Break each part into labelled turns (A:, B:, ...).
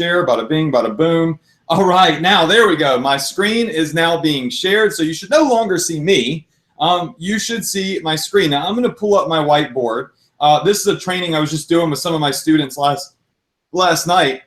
A: share, bada bing, bada boom. All right, now there we go. My screen is now being shared, so you should no longer see me. You should see my screen. Now I'm going to pull up my whiteboard. This is a training I was just doing with some of my students last night.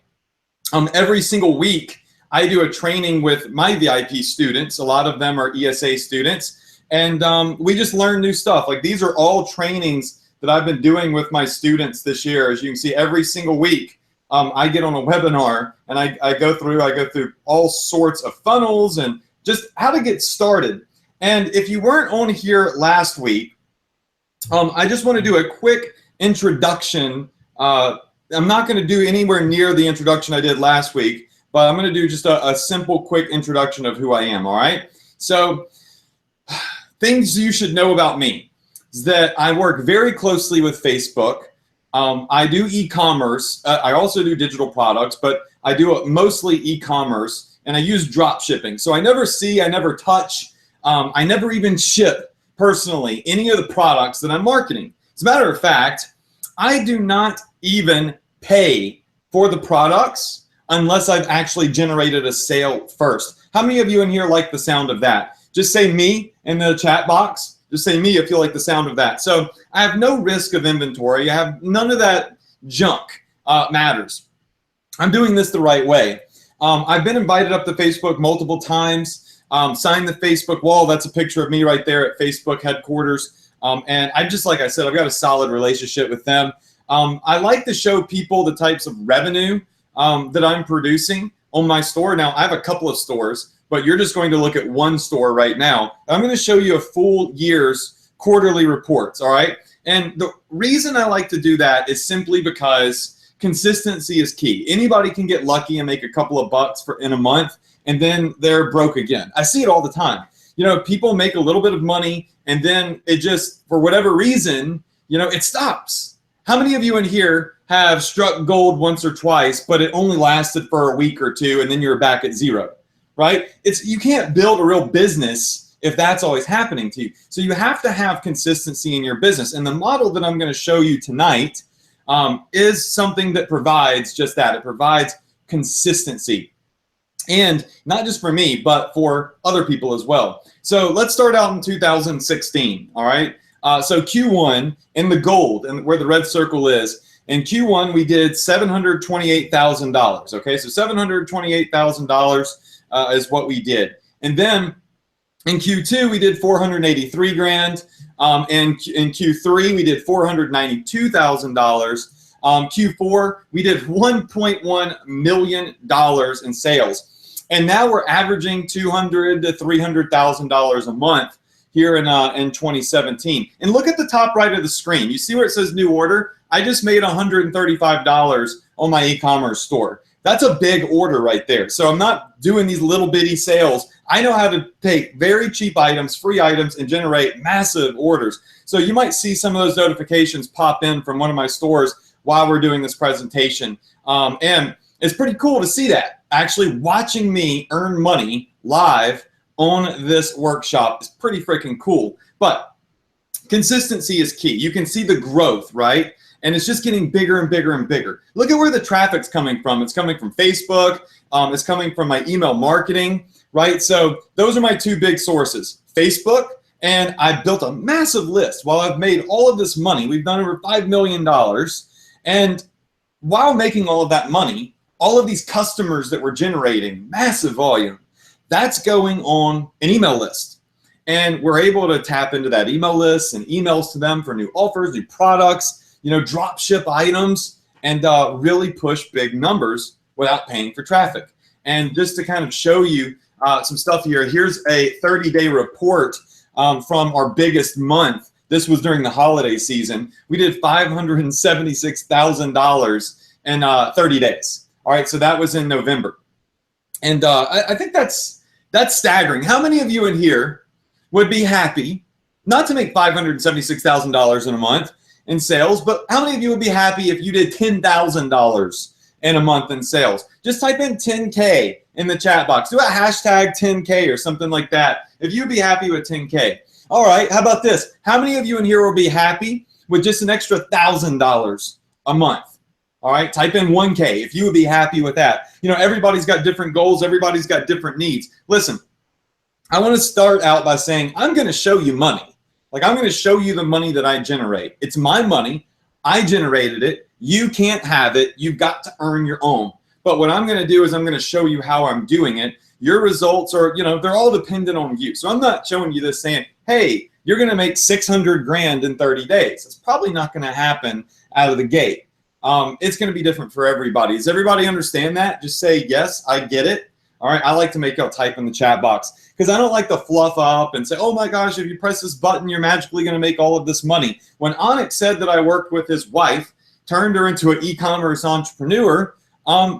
A: Every single week, I do a training with my VIP students. A lot of them are ESA students, and we just learn new stuff. Like, these are all trainings that I've been doing with my students this year. As you can see, every single week, I get on a webinar and I go through all sorts of funnels and just how to get started. And if you weren't on here last week, I just want to do a quick introduction. I'm not going to do anywhere near the introduction I did last week, but I'm going to do just a simple, quick introduction of who I am, all right? So things you should know about me is that I work very closely with Facebook. I do e-commerce. I also do digital products, but I do mostly e-commerce, and I use drop shipping. So I never see, I never touch, I never even ship personally any of the products that I'm marketing. As a matter of fact, I do not even pay for the products unless I've actually generated a sale first. How many of you in here like the sound of that? Just say me in the chat box. Just say me if you like the sound of that. So I have no risk of inventory. I have none of that junk matters. I'm doing this the right way. I've been invited up to Facebook multiple times, signed the Facebook wall. That's a picture of me right there at Facebook headquarters. And I just, like I said, I've got a solid relationship with them. I like to show people the types of revenue that I'm producing on my store. Now, I have a couple of stores, but you're just going to look at one store right now. I'm going to show you a full year's quarterly reports, all right? And the reason I like to do that is simply because consistency is key. Anybody can get lucky and make a couple of bucks in a month, and then they're broke again. I see it all the time. You know, people make a little bit of money, and then it just, for whatever reason, you know, it stops. How many of you in here have struck gold once or twice, but it only lasted for a week or two, and then you're back at zero? Right? You can't build a real business if that's always happening to you. So you have to have consistency in your business. And the model that I'm going to show you tonight is something that provides just that. It provides consistency. And not just for me, but for other people as well. So let's start out in 2016, all right? So Q1 in the gold, and where the red circle is, in Q1 we did $728,000, okay? So $728,000 is what we did. And then in Q2, we did 483 grand. In Q3, we did $492,000. Q4, we did $1.1 million in sales. And now we're averaging $200,000 to $300,000 a month here in 2017. And look at the top right of the screen. You see where it says new order? I just made $135 on my e-commerce store. That's a big order right there. So I'm not doing these little bitty sales. I know how to take very cheap items, free items, and generate massive orders. So you might see some of those notifications pop in from one of my stores while we're doing this presentation. And it's pretty cool to see that. Actually watching me earn money live on this workshop is pretty freaking cool. But consistency is key. You can see the growth, right? And it's just getting bigger and bigger and bigger. Look at where the traffic's coming from. It's coming from Facebook. It's coming from my email marketing, right? So those are my two big sources, Facebook, and I built a massive list. While I've made all of this money, we've done over $5 million. And while making all of that money, all of these customers that we're generating, massive volume, that's going on an email list. And we're able to tap into that email list and emails to them for new offers, new products, you know, drop ship items, and really push big numbers without paying for traffic. And just to kind of show you some stuff here, here's a 30-day report from our biggest month. This was during the holiday season. We did $576,000 in 30 days. All right, so that was in November. And I think that's staggering. How many of you in here would be happy not to make $576,000 in a month in sales, but how many of you would be happy if you did $10,000 in a month in sales? Just type in 10K in the chat box. Do a hashtag 10K or something like that if you'd be happy with 10K. All right, how about this? How many of you in here will be happy with just an extra $1,000 a month? All right, type in 1K if you would be happy with that. You know, everybody's got different goals. Everybody's got different needs. Listen, I want to start out by saying I'm going to show you money. Like, I'm going to show you the money that I generate. It's my money. I generated it. You can't have it. You've got to earn your own. But what I'm going to do is I'm going to show you how I'm doing it. Your results are, you know, they're all dependent on you. So I'm not showing you this saying, hey, you're going to make 600 grand in 30 days. It's probably not going to happen out of the gate. It's going to be different for everybody. Does everybody understand that? Just say, yes, I get it. All right. I like to make y'all type in the chat box because I don't like to fluff up and say, oh my gosh, if you press this button, you're magically going to make all of this money. When Onyx said that I worked with his wife, turned her into an e-commerce entrepreneur,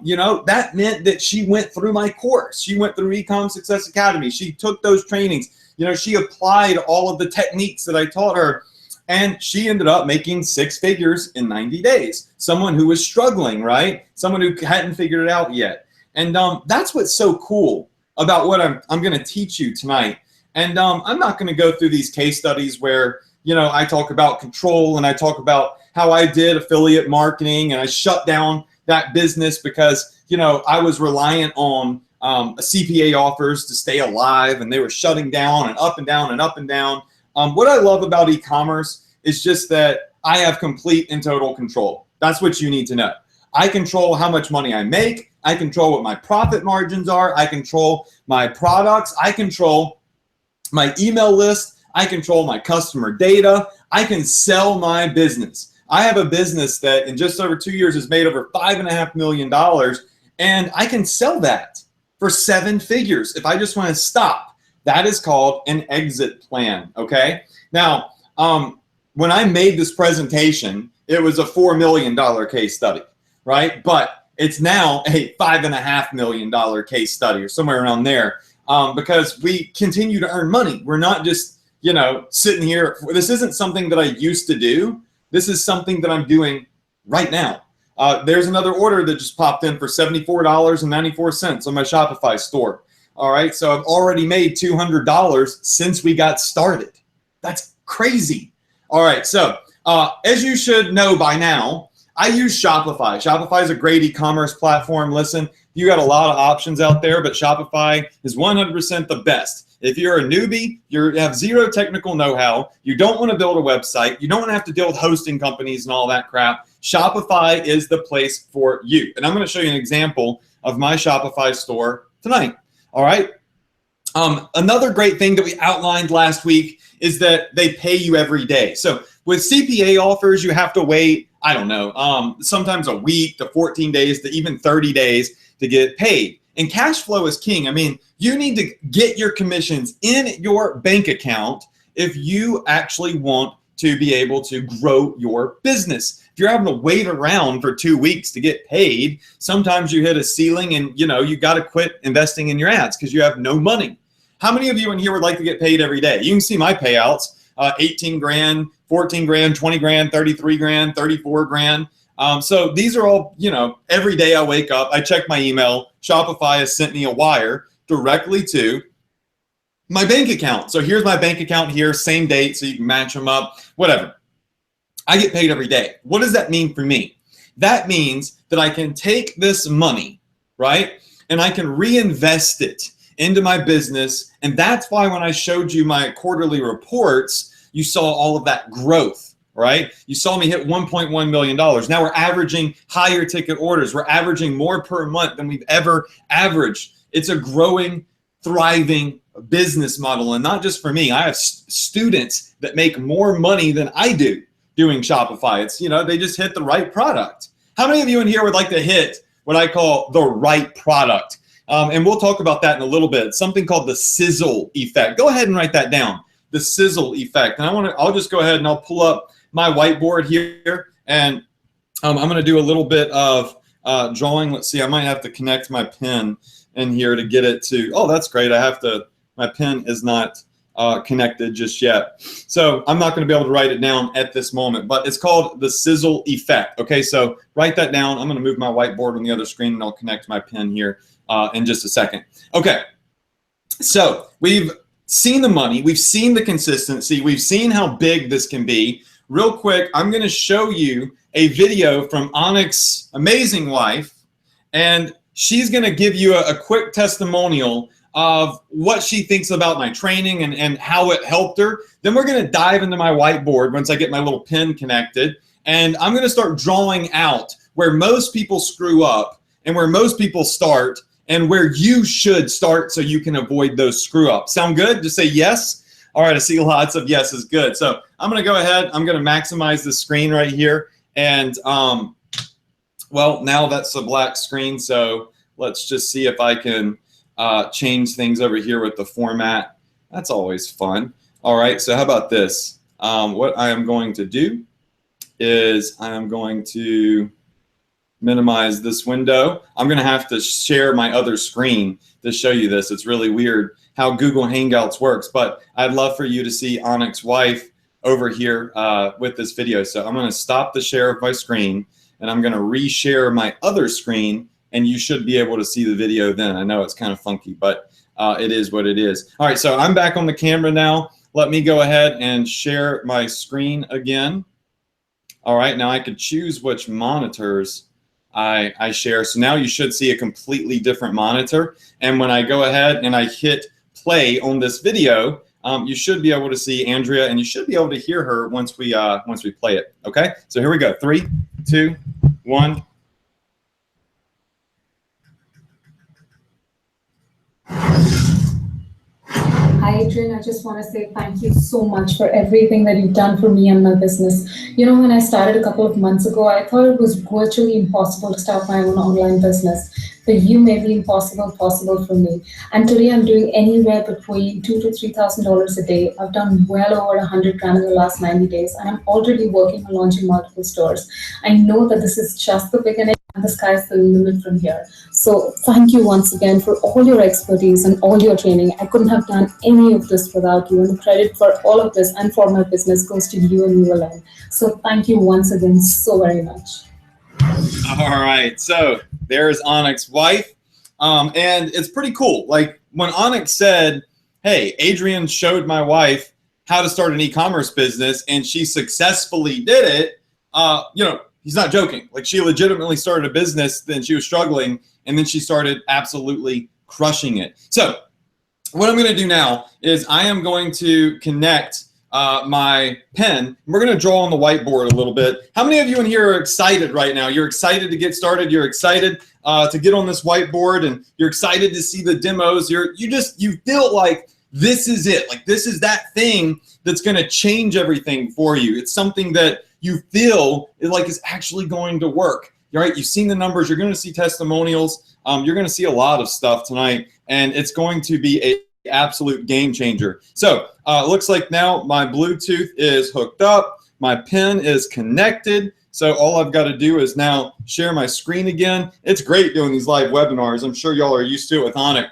A: you know, that meant that she went through my course. She went through Ecom Success Academy. She took those trainings. You know, she applied all of the techniques that I taught her. And she ended up making 6 figures in 90 days. Someone who was struggling, right? Someone who hadn't figured it out yet. And that's what's so cool about what I'm going to teach you tonight. And I'm not going to go through these case studies where, you know, I talk about control and I talk about how I did affiliate marketing and I shut down that business because, you know, I was reliant on CPA offers to stay alive and they were shutting down and up and down and up and down. What I love about e-commerce is just that I have complete and total control. That's what you need to know. I control how much money I make. I control what my profit margins are. I control my products. I control my email list. I control my customer data. I can sell my business. I have a business that in just over 2 years has made over $5.5 million, and I can sell that for 7 figures if I just want to stop. That is called an exit plan, okay? Now, when I made this presentation, it was a $4 million case study, right? But it's now a $5.5 million case study or somewhere around there because we continue to earn money. We're not just, you know, sitting here. This isn't something that I used to do. This is something that I'm doing right now. There's another order that just popped in for $74.94 on my Shopify store. All right, so I've already made $200 since we got started. That's crazy. All right, so as you should know by now, I use Shopify. Shopify is a great e-commerce platform. Listen, you got a lot of options out there, but Shopify is 100% the best. If you're a newbie, you have zero technical know-how, you don't want to build a website, you don't want to have to deal with hosting companies and all that crap, Shopify is the place for you. And I'm going to show you an example of my Shopify store tonight. All right. Another great thing that we outlined last week is that they pay you every day. So with CPA offers, you have to wait, I don't know, sometimes a week to 14 days to even 30 days to get paid. And cash flow is king. I mean, you need to get your commissions in your bank account if you actually want to be able to grow your business. If you're having to wait around for 2 weeks to get paid, sometimes you hit a ceiling and you know you got to quit investing in your ads because you have no money. How many of you in here would like to get paid every day? You can see my payouts, 18 grand, 14 grand, 20 grand, 33 grand, 34 grand. So these are all, you know, every day I wake up, I check my email. Shopify has sent me a wire directly to my bank account. So here's my bank account here, same date, so you can match them up, whatever. I get paid every day. What does that mean for me? That means that I can take this money, right, and I can reinvest it into my business. And that's why when I showed you my quarterly reports, you saw all of that growth, right? You saw me hit $1.1 million. Now we're averaging higher ticket orders. We're averaging more per month than we've ever averaged. It's a growing, thriving business model. And not just for me. I have students that make more money than I do doing Shopify. It's, you know, they just hit the right product. How many of you in here would like to hit what I call the right product? And we'll talk about that in a little bit. Something called the sizzle effect. Go ahead and write that down. The sizzle effect. And I'll just go ahead and I'll pull up my whiteboard here, and I'm going to do a little bit of drawing. Let's see. I might have to connect my pen in here to get it to. Oh, that's great. My pen is not connected just yet. So I'm not going to be able to write it down at this moment, but it's called the sizzle effect. Okay, so write that down. I'm going to move my whiteboard on the other screen and I'll connect my pen here in just a second. Okay, so we've seen the money, we've seen the consistency, we've seen how big this can be. real quick, I'm going to show you a video from Onyx's amazing wife, and she's going to give you a quick testimonial of what she thinks about my training and how it helped her. Then we're going to dive into my whiteboard once I get my little pen connected, and I'm going to start drawing out where most people screw up and where most people start and where you should start so you can avoid those screw ups. Sound good? Just say yes. All right, I see lots of yeses. Good. So I'm going to go ahead. I'm going to maximize the screen right here. And, well, now that's a black screen. So let's just see if I can change things over here with the format. That's always fun. All right, so how about this? What I am going to do is I am going to minimize this window. I'm going to have to share my other screen to show you this. It's really weird how Google Hangouts works, but I'd love for you to see Onyx's wife over here with this video. So I'm going to stop the share of my screen, and I'm going to reshare my other screen, and you should be able to see the video then. I know it's kind of funky, but it is what it is. All right, so I'm back on the camera now. Let me go ahead and share my screen again. All right, now I could choose which monitors I share. So now you should see a completely different monitor. And when I go ahead and I hit play on this video, you should be able to see Andrea, and you should be able to hear her once we play it. Okay, so here we go. 3, 2, 1.
B: Hi, Adrian. I just want to say thank you so much for everything that you've done for me and my business. You know, when I started a couple of months ago, I thought it was virtually impossible to start my own online business. But you made the impossible possible for me. And today I'm doing anywhere between $2,000 to $3,000 a day. I've done well over 100 grand in the last 90 days, and I'm already working on launching multiple stores. I know that this is just the beginning, and the sky's the limit from here. So thank you once again for all your expertise and all your training. I couldn't have done any of this without you, and the credit for all of this and for my business goes to you and you alone. So thank you once again so very much.
A: All right, so there's Onyx's wife, and it's pretty cool. Like when Onyx said, hey, Adrian showed my wife how to start an e-commerce business, and she successfully did it, you know, he's not joking. Like she legitimately started a business, then she was struggling, and then she started absolutely crushing it. So what I'm going to do now is I am going to connect my pen. We're going to draw on the whiteboard a little bit. How many of you in here are excited right now? You're excited to get started. You're excited to get on this whiteboard, and you're excited to see the demos. You feel like this is it. Like this is that thing that's going to change everything for you. It's something that you feel like is actually going to work. Right? You've seen the numbers. You're going to see testimonials. You're going to see a lot of stuff tonight, and it's going to be a absolute game changer. So it looks like now my Bluetooth is hooked up, my pen is connected, so all I've got to do is now share my screen again. It's great doing these live webinars. I'm sure y'all are used to it with Onyx.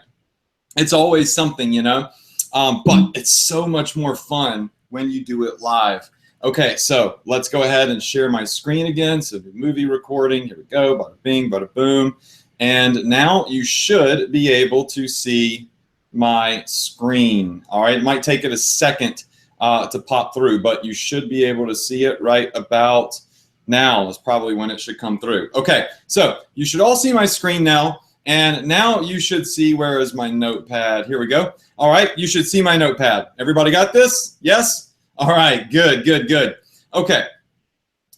A: It's always something, you know, but it's so much more fun when you do it live. Okay, so let's go ahead and share my screen again. So the movie recording, here we go, bada bing, bada boom. And now you should be able to see my screen. All right, it might take it a second to pop through, but you should be able to see it right about now is probably when it should come through. Okay, so you should all see my screen now, and now you should see, where is my notepad? Here we go. All right, you should see my notepad. Everybody got this? Yes? All right, good, good, good. Okay,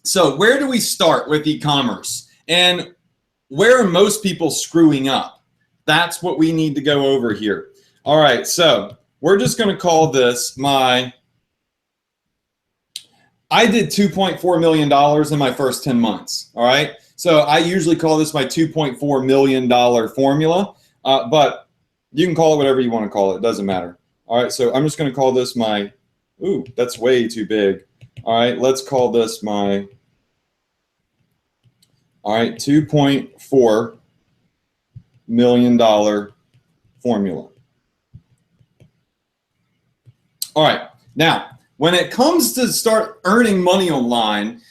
A: so where do we start with e-commerce? And where are most people screwing up? That's what we need to go over here. All right, so we're just going to call this I did $2.4 million in my first 10 months. All right, so I usually call this my $2.4 million formula, but you can call it whatever you want to call it. It doesn't matter. All right, so I'm just going to call this my, ooh, that's way too big. All right, let's call this my, all right, $2.4 million formula. All right, now when it comes to start earning money online,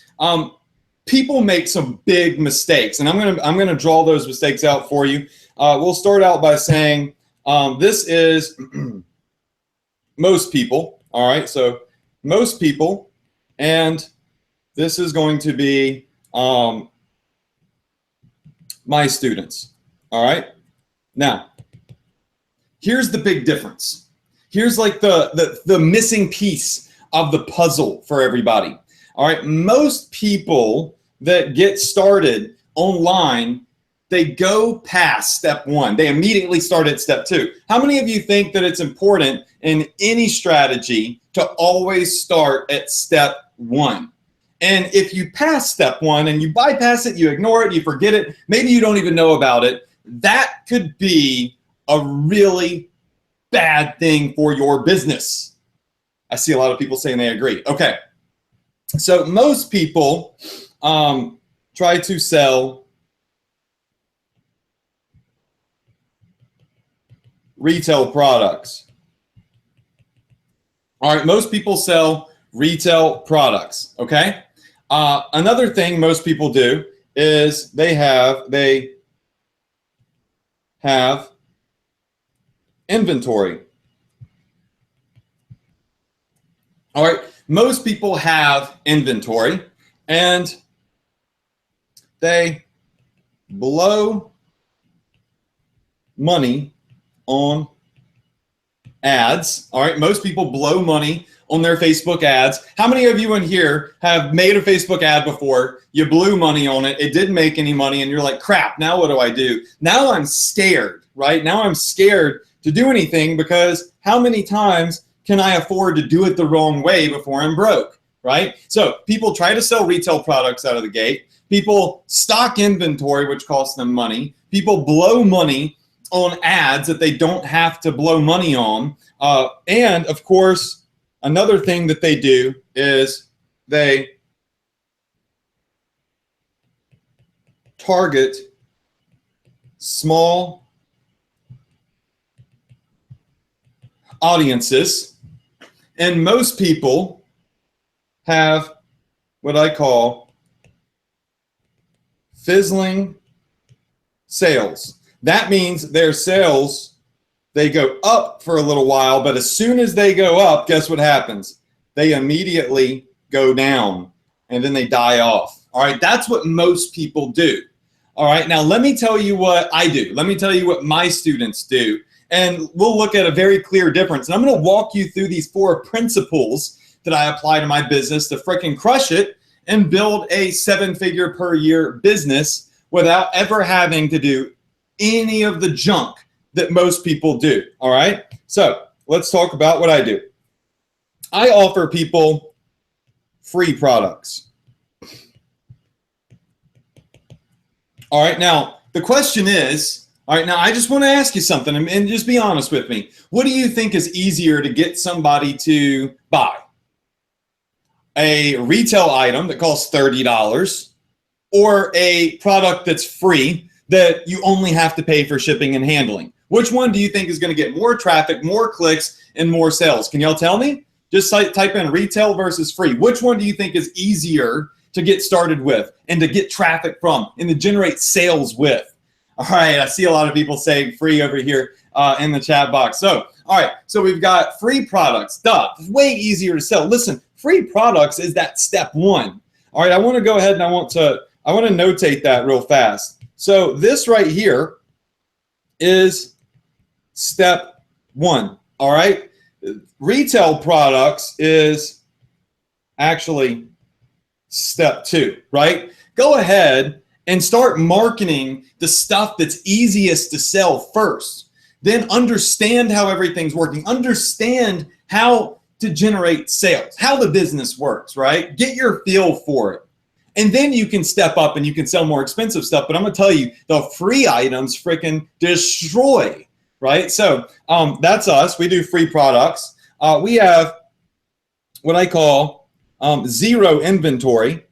A: people make some big mistakes, and I'm gonna draw those mistakes out for you. We'll start out by saying this is most people. All right, so most people, and This is going to be my students. All right. Now, here's the big difference. Here's like the missing piece of the puzzle for everybody. All right. Most people that get started online, they go past step one. They immediately start at step two. How many of you think that it's important in any strategy to always start at step one? And if you pass step one and you bypass it, you ignore it, you forget it, maybe you don't even know about it, that could be a really bad thing for your business. I see a lot of people saying they agree. Okay. So most people try to sell retail products. All right, most people sell retail products, okay? Another thing most people do is they have inventory. All right, most people have inventory and they blow money on ads. All right, most people blow money on their Facebook ads. How many of you in here have made a Facebook ad before? You blew money on it, it didn't make any money, and you're like, crap, now what do I do? Now I'm scared, right? Now I'm scared to do anything because how many times can I afford to do it the wrong way before I'm broke, right? So people try to sell retail products out of the gate. People stock inventory, which costs them money. People blow money on ads that they don't have to blow money on. And of course, another thing that they do is they target small audiences. And most people have what I call fizzling sales. That means their sales, they go up for a little while, but as soon as they go up, guess what happens? They immediately go down and then they die off. All right, that's what most people do. All right, now let me tell you what I do. Let me tell you what my students do. And we'll look at a very clear difference. And I'm going to walk you through these 4 principles that I apply to my business to freaking crush it and build a 7-figure per year business without ever having to do any of the junk that most people do. All right. So let's talk about what I do. I offer people free products. All right. Now, the question is, all right, now I just want to ask you something and just be honest with me. What do you think is easier to get somebody to buy? A retail item that costs $30 or a product that's free that you only have to pay for shipping and handling? Which one do you think is going to get more traffic, more clicks, and more sales? Can y'all tell me? Just type in retail versus free. Which one do you think is easier to get started with and to get traffic from and to generate sales with? All right, I see a lot of people saying free over here in the chat box. So, all right, so we've got free products. Duh, it's way easier to sell. Listen, free products is that step one. All right, I want to go ahead and I want to notate that real fast. So this right here is step one. All right, retail products is actually step two, right? Go ahead and start marketing the stuff that's easiest to sell first. Then understand how everything's working. Understand how to generate sales, how the business works, right? Get your feel for it. And then you can step up and you can sell more expensive stuff. But I'm gonna tell you, the free items freaking destroy, right? So that's us. We do free products. We have what I call zero inventory.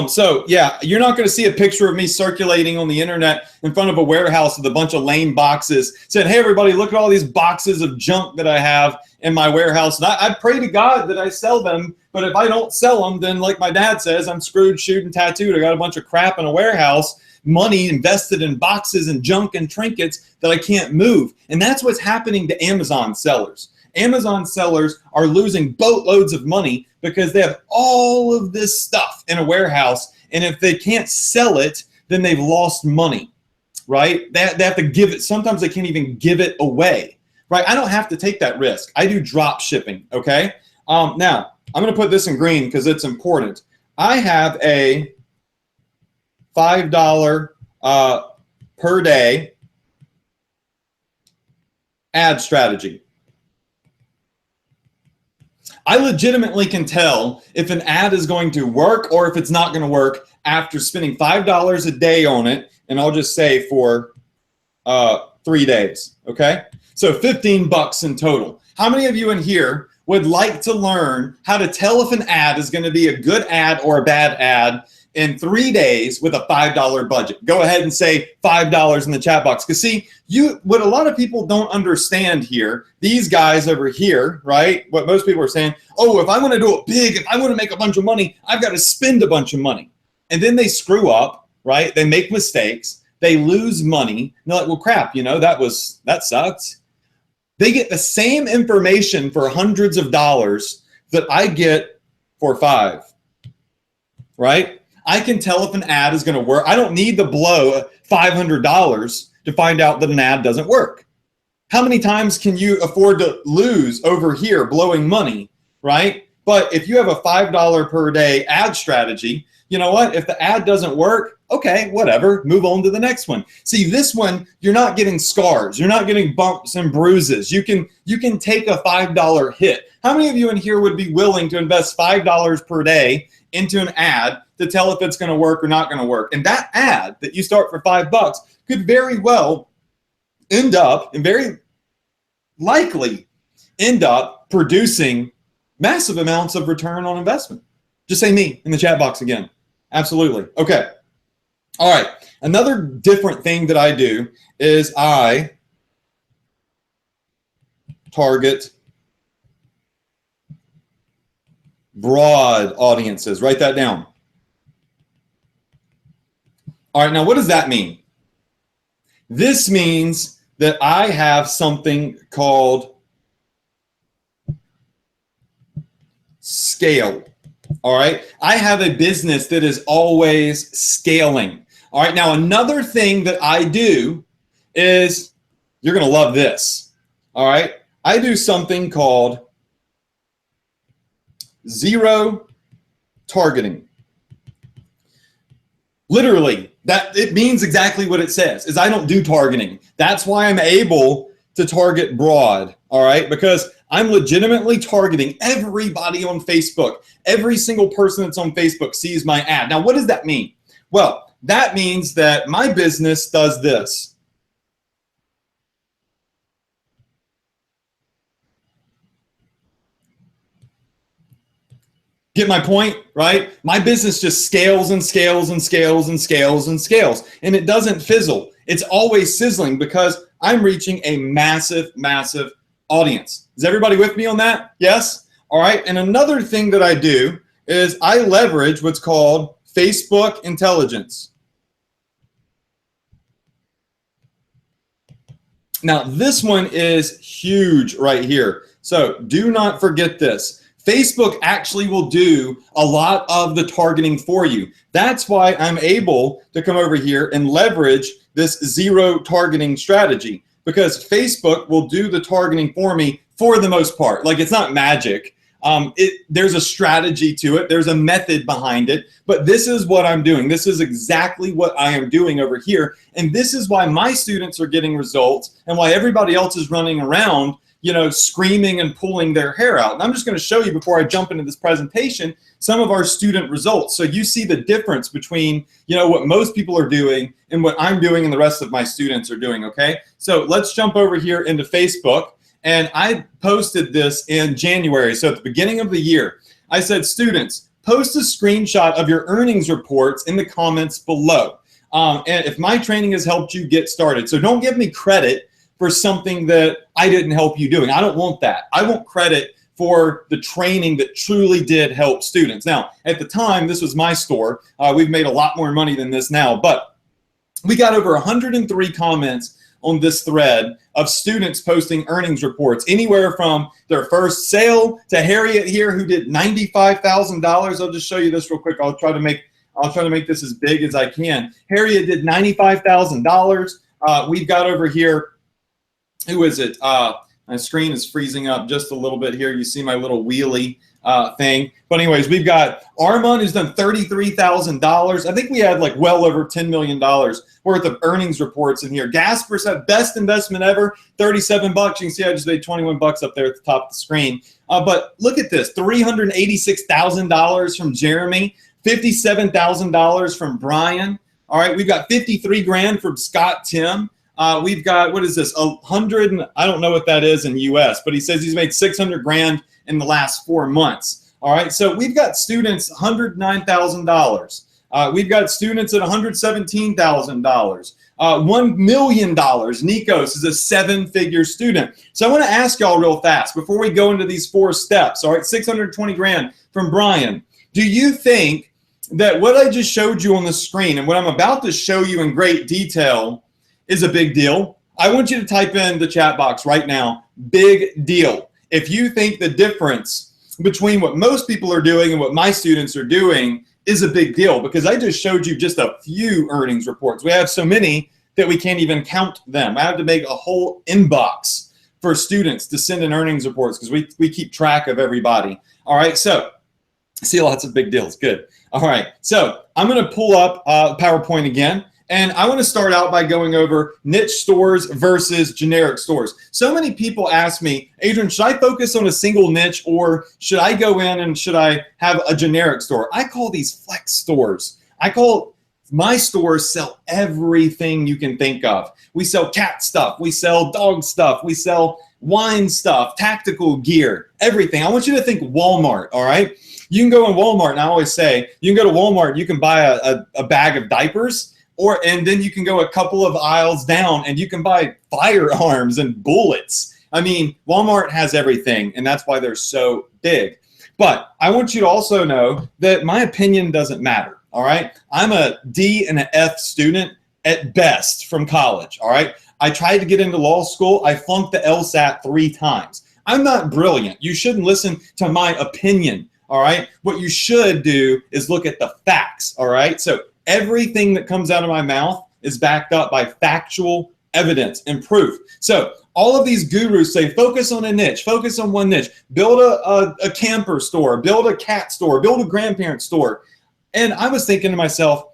A: So yeah, you're not going to see a picture of me circulating on the internet in front of a warehouse with a bunch of lame boxes saying, hey, everybody, look at all these boxes of junk that I have in my warehouse. And I pray to God that I sell them. But if I don't sell them, then like my dad says, I'm screwed, shoot, and tattooed. I got a bunch of crap in a warehouse, money invested in boxes and junk and trinkets that I can't move. And that's what's happening to Amazon sellers. Amazon sellers are losing boatloads of money because they have all of this stuff in a warehouse, and if they can't sell it, then they've lost money, right? They have to give it. Sometimes they can't even give it away, right? I don't have to take that risk. I do drop shipping, okay? Now, I'm going to put this in green because it's important. I have a $5 per day ad strategy. I legitimately can tell if an ad is going to work or if it's not going to work after spending $5 a day on it, and I'll just say for 3 days, okay? So 15 bucks in total. How many of you in here would like to learn how to tell if an ad is going to be a good ad or a bad ad in 3 days with a $5 budget? Go ahead and say $5 in the chat box. Because see, what a lot of people don't understand here, these guys over here, right? What most people are saying, oh, if I want to do it big, if I want to make a bunch of money, I've got to spend a bunch of money. And then they screw up, right? They make mistakes. They lose money. And they're like, well, crap, that sucks. They get the same information for hundreds of dollars that I get for $5, right? I can tell if an ad is going to work. I don't need to blow $500 to find out that an ad doesn't work. How many times can you afford to lose over here blowing money, right? But if you have a $5 per day ad strategy, you know what? If the ad doesn't work, okay, whatever, move on to the next one. See, this one, you're not getting scars. You're not getting bumps and bruises. You can take a $5 hit. How many of you in here would be willing to invest $5 per day into an ad to tell if it's going to work or not going to work? And that ad that you start for $5 could very well end up, and very likely end up, producing massive amounts of return on investment. Just say me in the chat box again. Absolutely. Okay. All right. Another different thing that I do is I target broad audiences. Write that down. All right. Now, what does that mean? This means that I have something called scale. All right. I have a business that is always scaling. All right. Now, another thing that I do is, you're going to love this. All right. I do something called zero targeting. Literally, that it means exactly what it says, is I don't do targeting. That's why I'm able to target broad. All right. Because I'm legitimately targeting everybody on Facebook. Every single person that's on Facebook sees my ad. Now, what does that mean? Well, that means that my business does this. Get my point, right? My business just scales and scales and scales and scales and scales, and it doesn't fizzle. It's always sizzling because I'm reaching a massive, massive audience. Is everybody with me on that? Yes? All right. And another thing that I do is I leverage what's called Facebook intelligence. Now, this one is huge right here. So do not forget this. Facebook actually will do a lot of the targeting for you. That's why I'm able to come over here and leverage this zero targeting strategy, because Facebook will do the targeting for me for the most part. Like, it's not magic. There's a strategy to it. There's a method behind it. But this is what I'm doing. This is exactly what I am doing over here. And this is why my students are getting results and why everybody else is running around, screaming and pulling their hair out. And I'm just going to show you, before I jump into this presentation, some of our student results. So you see the difference between, what most people are doing and what I'm doing and the rest of my students are doing, okay? So let's jump over here into Facebook. And I posted this in January. So at the beginning of the year, I said, students, post a screenshot of your earnings reports in the comments below. And if my training has helped you get started. So don't give me credit for something that I didn't help you doing. I don't want that. I want credit for the training that truly did help students. Now, at the time, this was my store. We've made a lot more money than this now, but we got over 103 comments on this thread of students posting earnings reports, anywhere from their first sale to Harriet here, who did $95,000. I'll just show you this real quick. I'll try to make this as big as I can. Harriet did $95,000. We've got over here, who is it? My screen is freezing up just a little bit here. You see my little wheelie thing. But anyways, we've got Armand, who's done $33,000. I think we had like well over $10 million worth of earnings reports in here. Gasper said best investment ever, $37. You can see I just made 21 bucks up there at the top of the screen. But look at this, $386,000 from Jeremy, $57,000 from Brian. All right, we've got 53 grand from Scott Tim. We've got, what is this, 100, I don't know what that is in US, but he says he's made 600 grand in the last 4 months. All right, so we've got students $109,000. We've got students at $117,000. $1 million. Nikos is a 7-figure student. So I want to ask y'all real fast before we go into these 4 steps. All right, 620 grand from Brian. Do you think that what I just showed you on the screen and what I'm about to show you in great detail is a big deal? I want you to type in the chat box right now, big deal. If you think the difference between what most people are doing and what my students are doing is a big deal, because I just showed you just a few earnings reports. We have so many that we can't even count them. I have to make a whole inbox for students to send in earnings reports because we keep track of everybody. All right, so see lots of big deals, good. All right, so I'm gonna pull up PowerPoint again. And I want to start out by going over niche stores versus generic stores. So many people ask me, Adrian, should I focus on a single niche, or should I go in and should I have a generic store? I call these flex stores. My stores sell everything you can think of. We sell cat stuff, we sell dog stuff, we sell wine stuff, tactical gear, everything. I want you to think Walmart, all right? You can go in Walmart, and I always say, you can go to Walmart, you can buy a bag of diapers, and then you can go a couple of aisles down and you can buy firearms and bullets. I mean, Walmart has everything, and that's why they're so big. But I want you to also know that my opinion doesn't matter, all right? I'm a D and an F student at best from college, all right? I tried to get into law school. I flunked the LSAT 3 times. I'm not brilliant. You shouldn't listen to my opinion, all right? What you should do is look at the facts, all right? So everything that comes out of my mouth is backed up by factual evidence and proof. So all of these gurus say, focus on a niche, focus on one niche, build a camper store, build a cat store, build a grandparent store. And I was thinking to myself,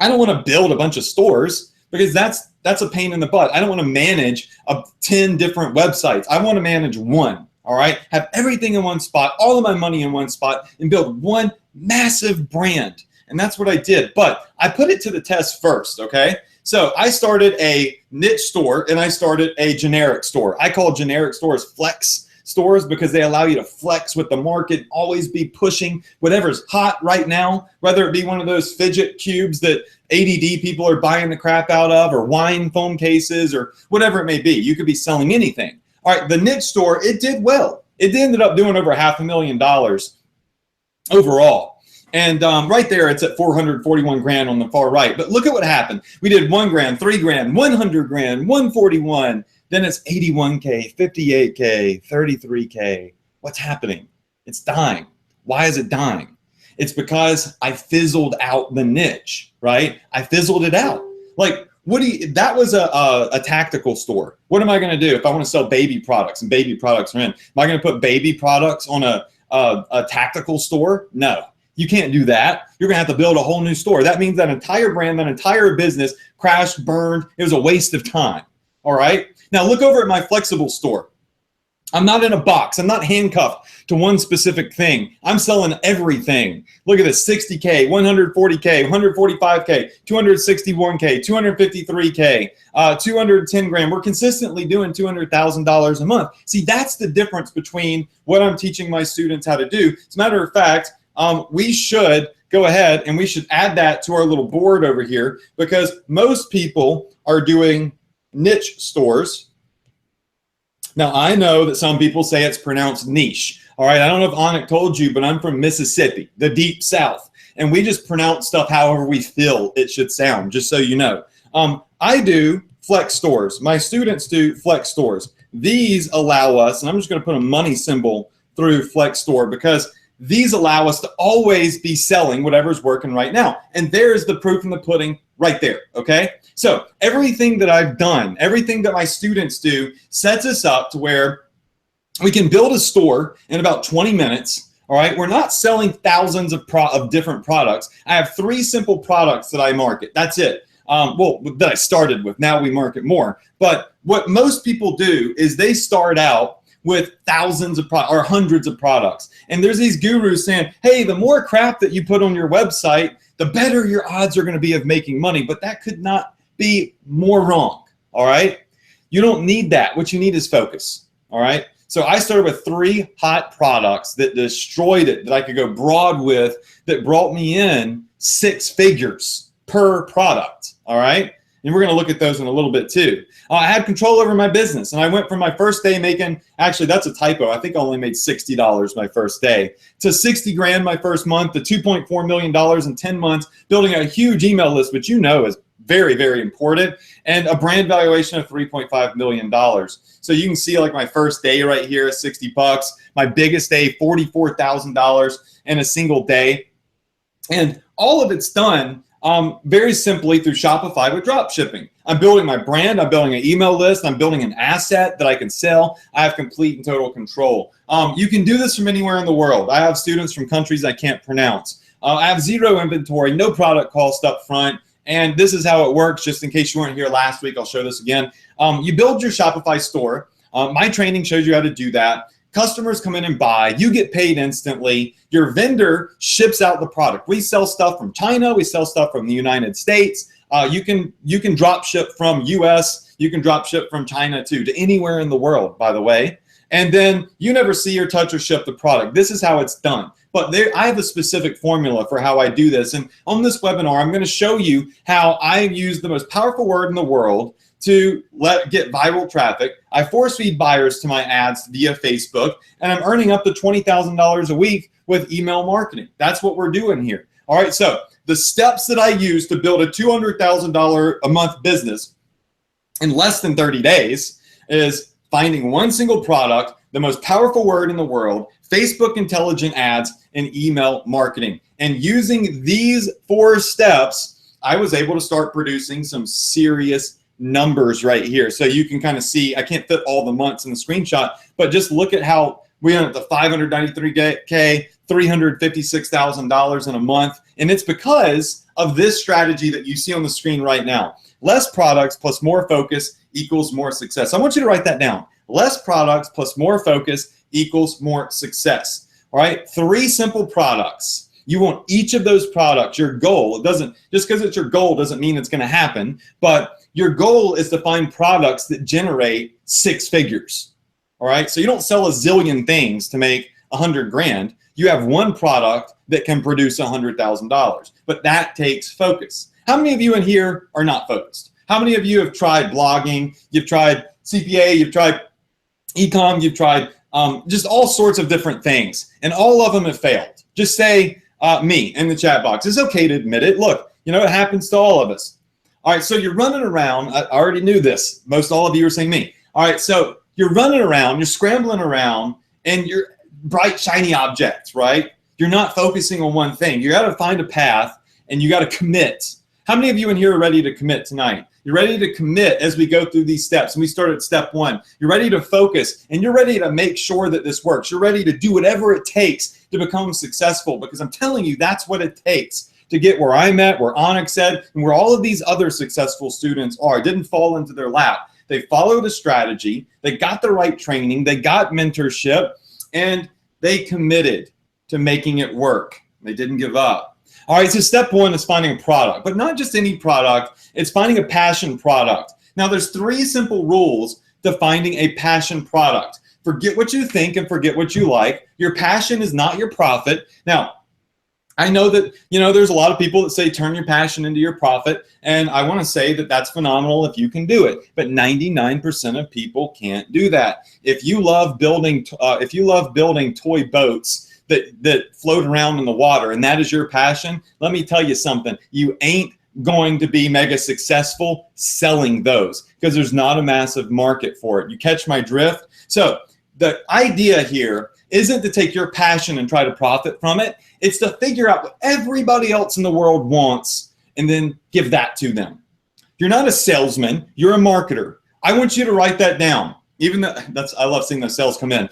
A: I don't want to build a bunch of stores because that's a pain in the butt. I don't want to manage 10 different websites. I want to manage one, all right? Have everything in one spot, all of my money in one spot, and build one massive brand. And that's what I did, but I put it to the test first, okay? So I started a niche store and I started a generic store. I call generic stores flex stores because they allow you to flex with the market, always be pushing whatever's hot right now, whether it be one of those fidget cubes that ADD people are buying the crap out of, or wine foam cases, or whatever it may be. You could be selling anything. All right, the niche store, it did well. It ended up doing over $500,000 overall. And right there, it's at 441 grand on the far right. But look at what happened. We did 1 grand, 3 grand, 100 grand, 141. Then it's 81K, 58K, 33K. What's happening? It's dying. Why is it dying? It's because I fizzled out the niche, right? I fizzled it out. Like, that was a tactical store. What am I going to do if I want to sell baby products and baby products are in? Am I going to put baby products on a tactical store? No. You can't do that. You're gonna have to build a whole new store. That means that entire brand, that entire business crashed, burned. It was a waste of time, all right? Now look over at my flexible store. I'm not in a box. I'm not handcuffed to one specific thing. I'm selling everything. Look at this, 60K, 140K, 145K, 261K, 253K, 210 grand. We're consistently doing $200,000 a month. See, that's the difference between what I'm teaching my students how to do. As a matter of fact, we should go ahead and we should add that to our little board over here, because most people are doing niche stores. Now, I know that some people say it's pronounced niche. All right, I don't know if Anik told you, but I'm from Mississippi, the deep South, and we just pronounce stuff however we feel it should sound, just so you know. I do flex stores. My students do flex stores. These allow us, and I'm just going to put a money symbol through flex store because these allow us to always be selling whatever's working right now. And there's the proof in the pudding right there, okay? So everything that I've done, everything that my students do sets us up to where we can build a store in about 20 minutes, all right? We're not selling thousands of different products. I have 3 simple products that I market. That's it. Well, that I started with. Now we market more. But what most people do is they start out with thousands of or hundreds of products. And there's these gurus saying, hey, the more crap that you put on your website, the better your odds are going to be of making money. But that could not be more wrong, all right? You don't need that. What you need is focus, all right? So I started with 3 hot products that destroyed it, that I could go broad with, that brought me in 6 figures per product, all right? And we're going to look at those in a little bit too. I had control over my business, and I went from my first day making, actually that's a typo, I think I only made $60 my first day, to 60 grand my first month, to $2.4 million in 10 months, building a huge email list, which you know is very, very important, and a brand valuation of $3.5 million. So you can see like my first day right here, 60 bucks, my biggest day, $44,000 in a single day. And all of it's done very simply through Shopify with dropshipping. I'm building my brand, I'm building an email list, I'm building an asset that I can sell. I have complete and total control. You can do this from anywhere in the world. I have students from countries I can't pronounce. I have 0 inventory, no product cost up front. And this is how it works, just in case you weren't here last week, I'll show this again. You build your Shopify store. My training shows you how to do that. Customers come in and buy, you get paid instantly. Your vendor ships out the product. We sell stuff from China, we sell stuff from the United States. You can drop ship from US, you can drop ship from China too, to anywhere in the world, by the way. And then you never see or touch or ship the product. This is how it's done. But I have a specific formula for how I do this. And on this webinar, I'm going to show you how I use the most powerful word in the world to get viral traffic. I force feed buyers to my ads via Facebook, and I'm earning up to $20,000 a week with email marketing. That's what we're doing here. All right, so the steps that I use to build a $200,000 a month business in less than 30 days is finding one single product, the most powerful word in the world, Facebook intelligent ads, and email marketing. And using these 4 steps, I was able to start producing some serious numbers right here. So you can kind of see, I can't fit all the months in the screenshot, but just look at how we went up to $593K, $356,000 in a month. And it's because of this strategy that you see on the screen right now. Less products plus more focus equals more success. I want you to write that down. Less products plus more focus equals more success. All right, 3 simple products. You want each of those products, your goal, it doesn't, just because it's your goal doesn't mean it's going to happen, but your goal is to find products that generate 6 figures. All right, so you don't sell a zillion things to make 100 grand. You have one product that can produce $100,000, but that takes focus. How many of you in here are not focused? How many of you have tried blogging? You've tried CPA, you've tried e-com, you've tried just all sorts of different things, and all of them have failed. Just say me in the chat box. It's okay to admit it. Look, you know, it happens to all of us. All right, so you're running around. I already knew this. Most all of you are saying me. All right, so you're running around, you're scrambling around, and you're bright, shiny objects, right? You're not focusing on one thing. You got to find a path, and you got to commit. How many of you in here are ready to commit tonight? You're ready to commit as we go through these steps. And we start at step 1. You're ready to focus, and you're ready to make sure that this works. You're ready to do whatever it takes to become successful, because I'm telling you, that's what it takes to get where I'm at, where Onyx said, and where all of these other successful students are. It didn't fall into their lap. They followed a strategy. They got the right training. They got mentorship, and they committed to making it work. They didn't give up. All right, so step 1 is finding a product, but not just any product. It's finding a passion product. Now, there's 3 simple rules to finding a passion product. Forget what you think and forget what you like. Your passion is not your profit. Now, I know that, you know, there's a lot of people that say turn your passion into your profit, and I want to say that that's phenomenal if you can do it, but 99% of people can't do that. If you love building toy boats that float around in the water, and that is your passion, let me tell you something. You ain't going to be mega successful selling those because there's not a massive market for it. You catch my drift? So the idea here isn't to take your passion and try to profit from it. It's to figure out what everybody else in the world wants and then give that to them. You're not a salesman, you're a marketer. I want you to write that down. Even though I love seeing those sales come in.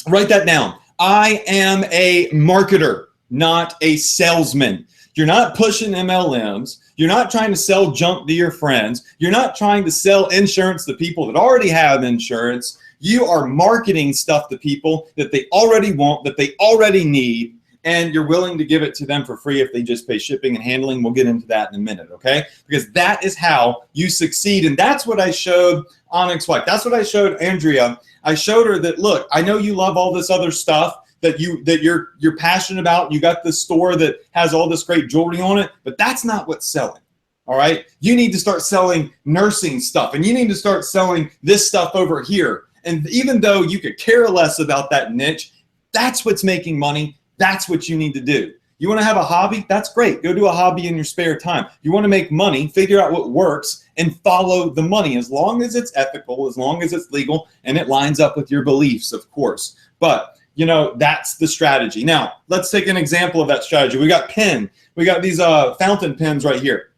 A: Write that down. I am a marketer, not a salesman. You're not pushing MLMs. You're not trying to sell junk to your friends. You're not trying to sell insurance to people that already have insurance. You are marketing stuff to people that they already want, that they already need, and you're willing to give it to them for free if they just pay shipping and handling. We'll get into that in a minute, okay? Because that is how you succeed, and that's what I showed Onyx White. That's what I showed Andrea. I showed her that, look, I know you love all this other stuff that you're passionate about. You got this store that has all this great jewelry on it, but that's not what's selling. All right? You need to start selling nursing stuff, and you need to start selling this stuff over here. And even though you could care less about that niche, that's what's making money. That's what you need to do. You want to have a hobby? That's great. Go do a hobby in your spare time. You want to make money? Figure out what works and follow the money, as long as it's ethical, as long as it's legal, and it lines up with your beliefs, of course. But that's the strategy. Now, let's take an example of that strategy. We got pen. We got these fountain pens right here.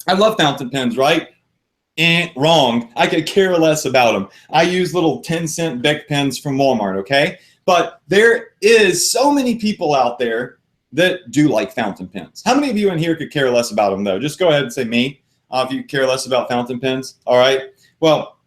A: I love fountain pens, right? Wrong. I could care less about them. I use little 10-cent Bic pens from Walmart, okay? But there is so many people out there that do like fountain pens. How many of you in here could care less about them, though? Just go ahead and say me if you care less about fountain pens. All right? Well,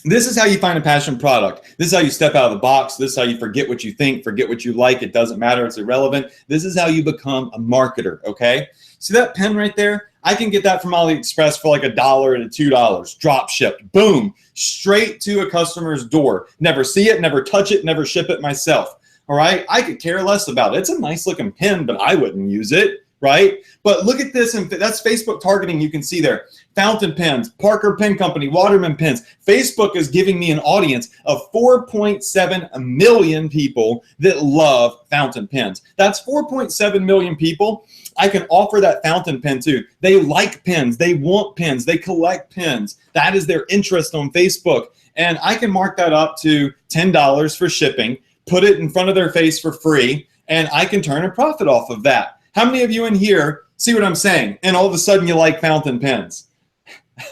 A: this is how you find a passion product. This is how you step out of the box. This is how you forget what you think, forget what you like. It doesn't matter. It's irrelevant. This is how you become a marketer, okay? See that pen right there? I can get that from Aliexpress for like $1 to $2, drop shipped, boom, straight to a customer's door. Never see it, never touch it, never ship it myself, all right? I could care less about it. It's a nice looking pen, but I wouldn't use it, right? But look at this, and that's Facebook targeting. You can see there, fountain pens, Parker Pen Company, Waterman pens. Facebook is giving me an audience of 4.7 million people that love fountain pens. That's 4.7 million people I can offer that fountain pen to. They like pens, they want pens, they collect pens. That is their interest on Facebook. And I can mark that up to $10 for shipping, put it in front of their face for free, and I can turn a profit off of that. How many of you in here see what I'm saying? And all of a sudden you like fountain pens.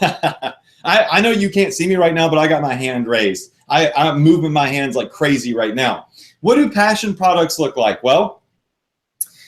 A: I know you can't see me right now, but I got my hand raised. I'm moving my hands like crazy right now. What do passion products look like? Well,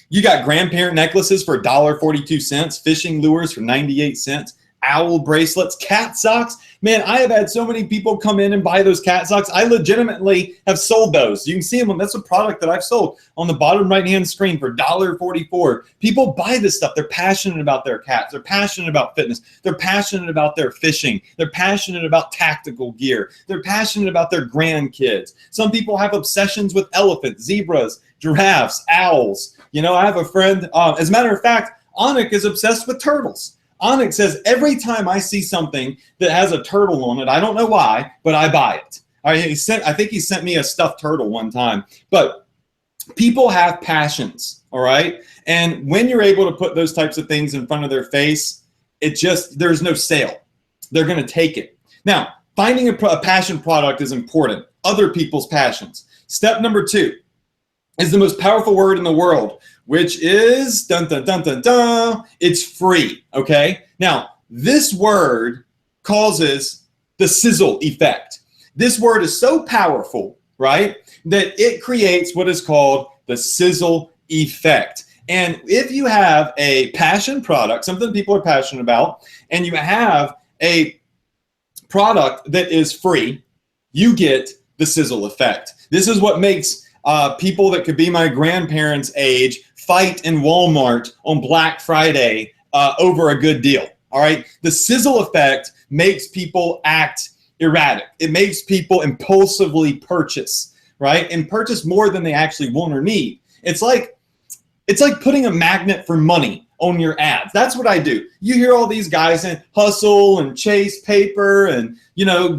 A: you got grandparent necklaces for $1.42, fishing lures for 98 cents, owl bracelets, cat socks. Man, I have had so many people come in and buy those cat socks. I legitimately have sold those. You can see them. That's a product that I've sold on the bottom right-hand screen for $1.44. People buy this stuff. They're passionate about their cats. They're passionate about fitness. They're passionate about their fishing. They're passionate about tactical gear. They're passionate about their grandkids. Some people have obsessions with elephants, zebras, giraffes, owls. I have a friend, as a matter of fact, Onyx is obsessed with turtles. Onyx says every time I see something that has a turtle on it, I don't know why, but I buy it. I think he sent me a stuffed turtle one time. But people have passions, all right? And when you're able to put those types of things in front of their face, there's no sale. They're going to take it. Now, finding a passion product is important. Other people's passions. Step number 2 is the most powerful word in the world, which is dun dun dun dun dun. It's free. Okay. Now, this word causes the sizzle effect. This word is so powerful, right, that it creates what is called the sizzle effect. And if you have a passion product, something people are passionate about, and you have a product that is free, you get the sizzle effect. This is what makes people that could be my grandparents' age fight in Walmart on Black Friday over a good deal. All right. The sizzle effect makes people act erratic. It makes people impulsively purchase, right? And purchase more than they actually want or need. It's like putting a magnet for money on your ads. That's what I do. You hear all these guys saying hustle and chase paper and,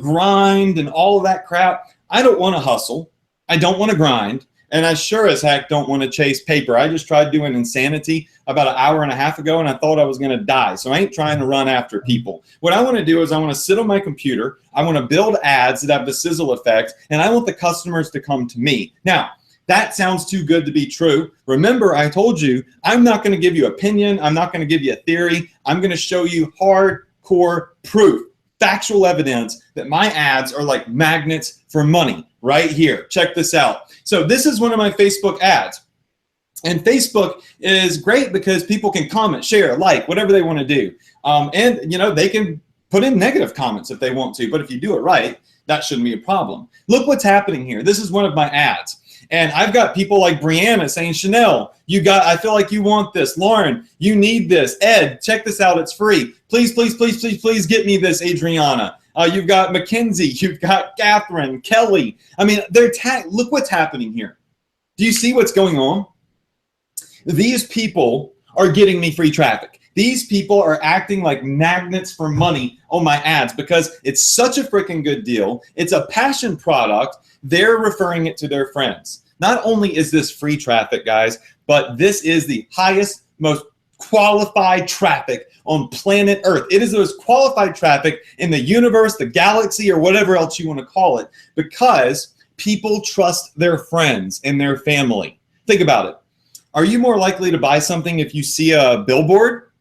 A: grind and all of that crap. I don't want to hustle. I don't want to grind. And I sure as heck don't want to chase paper. I just tried doing Insanity about an hour and a half ago, and I thought I was going to die. So I ain't trying to run after people. What I want to do is I want to sit on my computer. I want to build ads that have the sizzle effect, and I want the customers to come to me. Now, that sounds too good to be true. Remember, I told you, I'm not going to give you opinion. I'm not going to give you a theory. I'm going to show you hardcore proof, factual evidence that my ads are like magnets for money right here. Check this out. So this is one of my Facebook ads. And Facebook is great because people can comment, share, like, whatever they want to do. And, you know, they can put in negative comments if they want to. But if you do it right, that shouldn't be a problem. Look what's happening here. This is one of my ads. And I've got people like Brianna saying, Chanel, I feel like you want this. Lauren, you need this. Ed, check this out. It's free. Please, please, please, please, please get me this, Adriana. You've got Mackenzie. You've got Catherine, Kelly. I mean, look what's happening here. Do you see what's going on? These people are getting me free traffic. These people are acting like magnets for money on my ads because it's such a freaking good deal. It's a passion product. They're referring it to their friends. Not only is this free traffic, guys, but this is the highest, most qualified traffic on planet Earth. It is the most qualified traffic in the universe, the galaxy, or whatever else you want to call it, because people trust their friends and their family. Think about it. Are you more likely to buy something if you see a billboard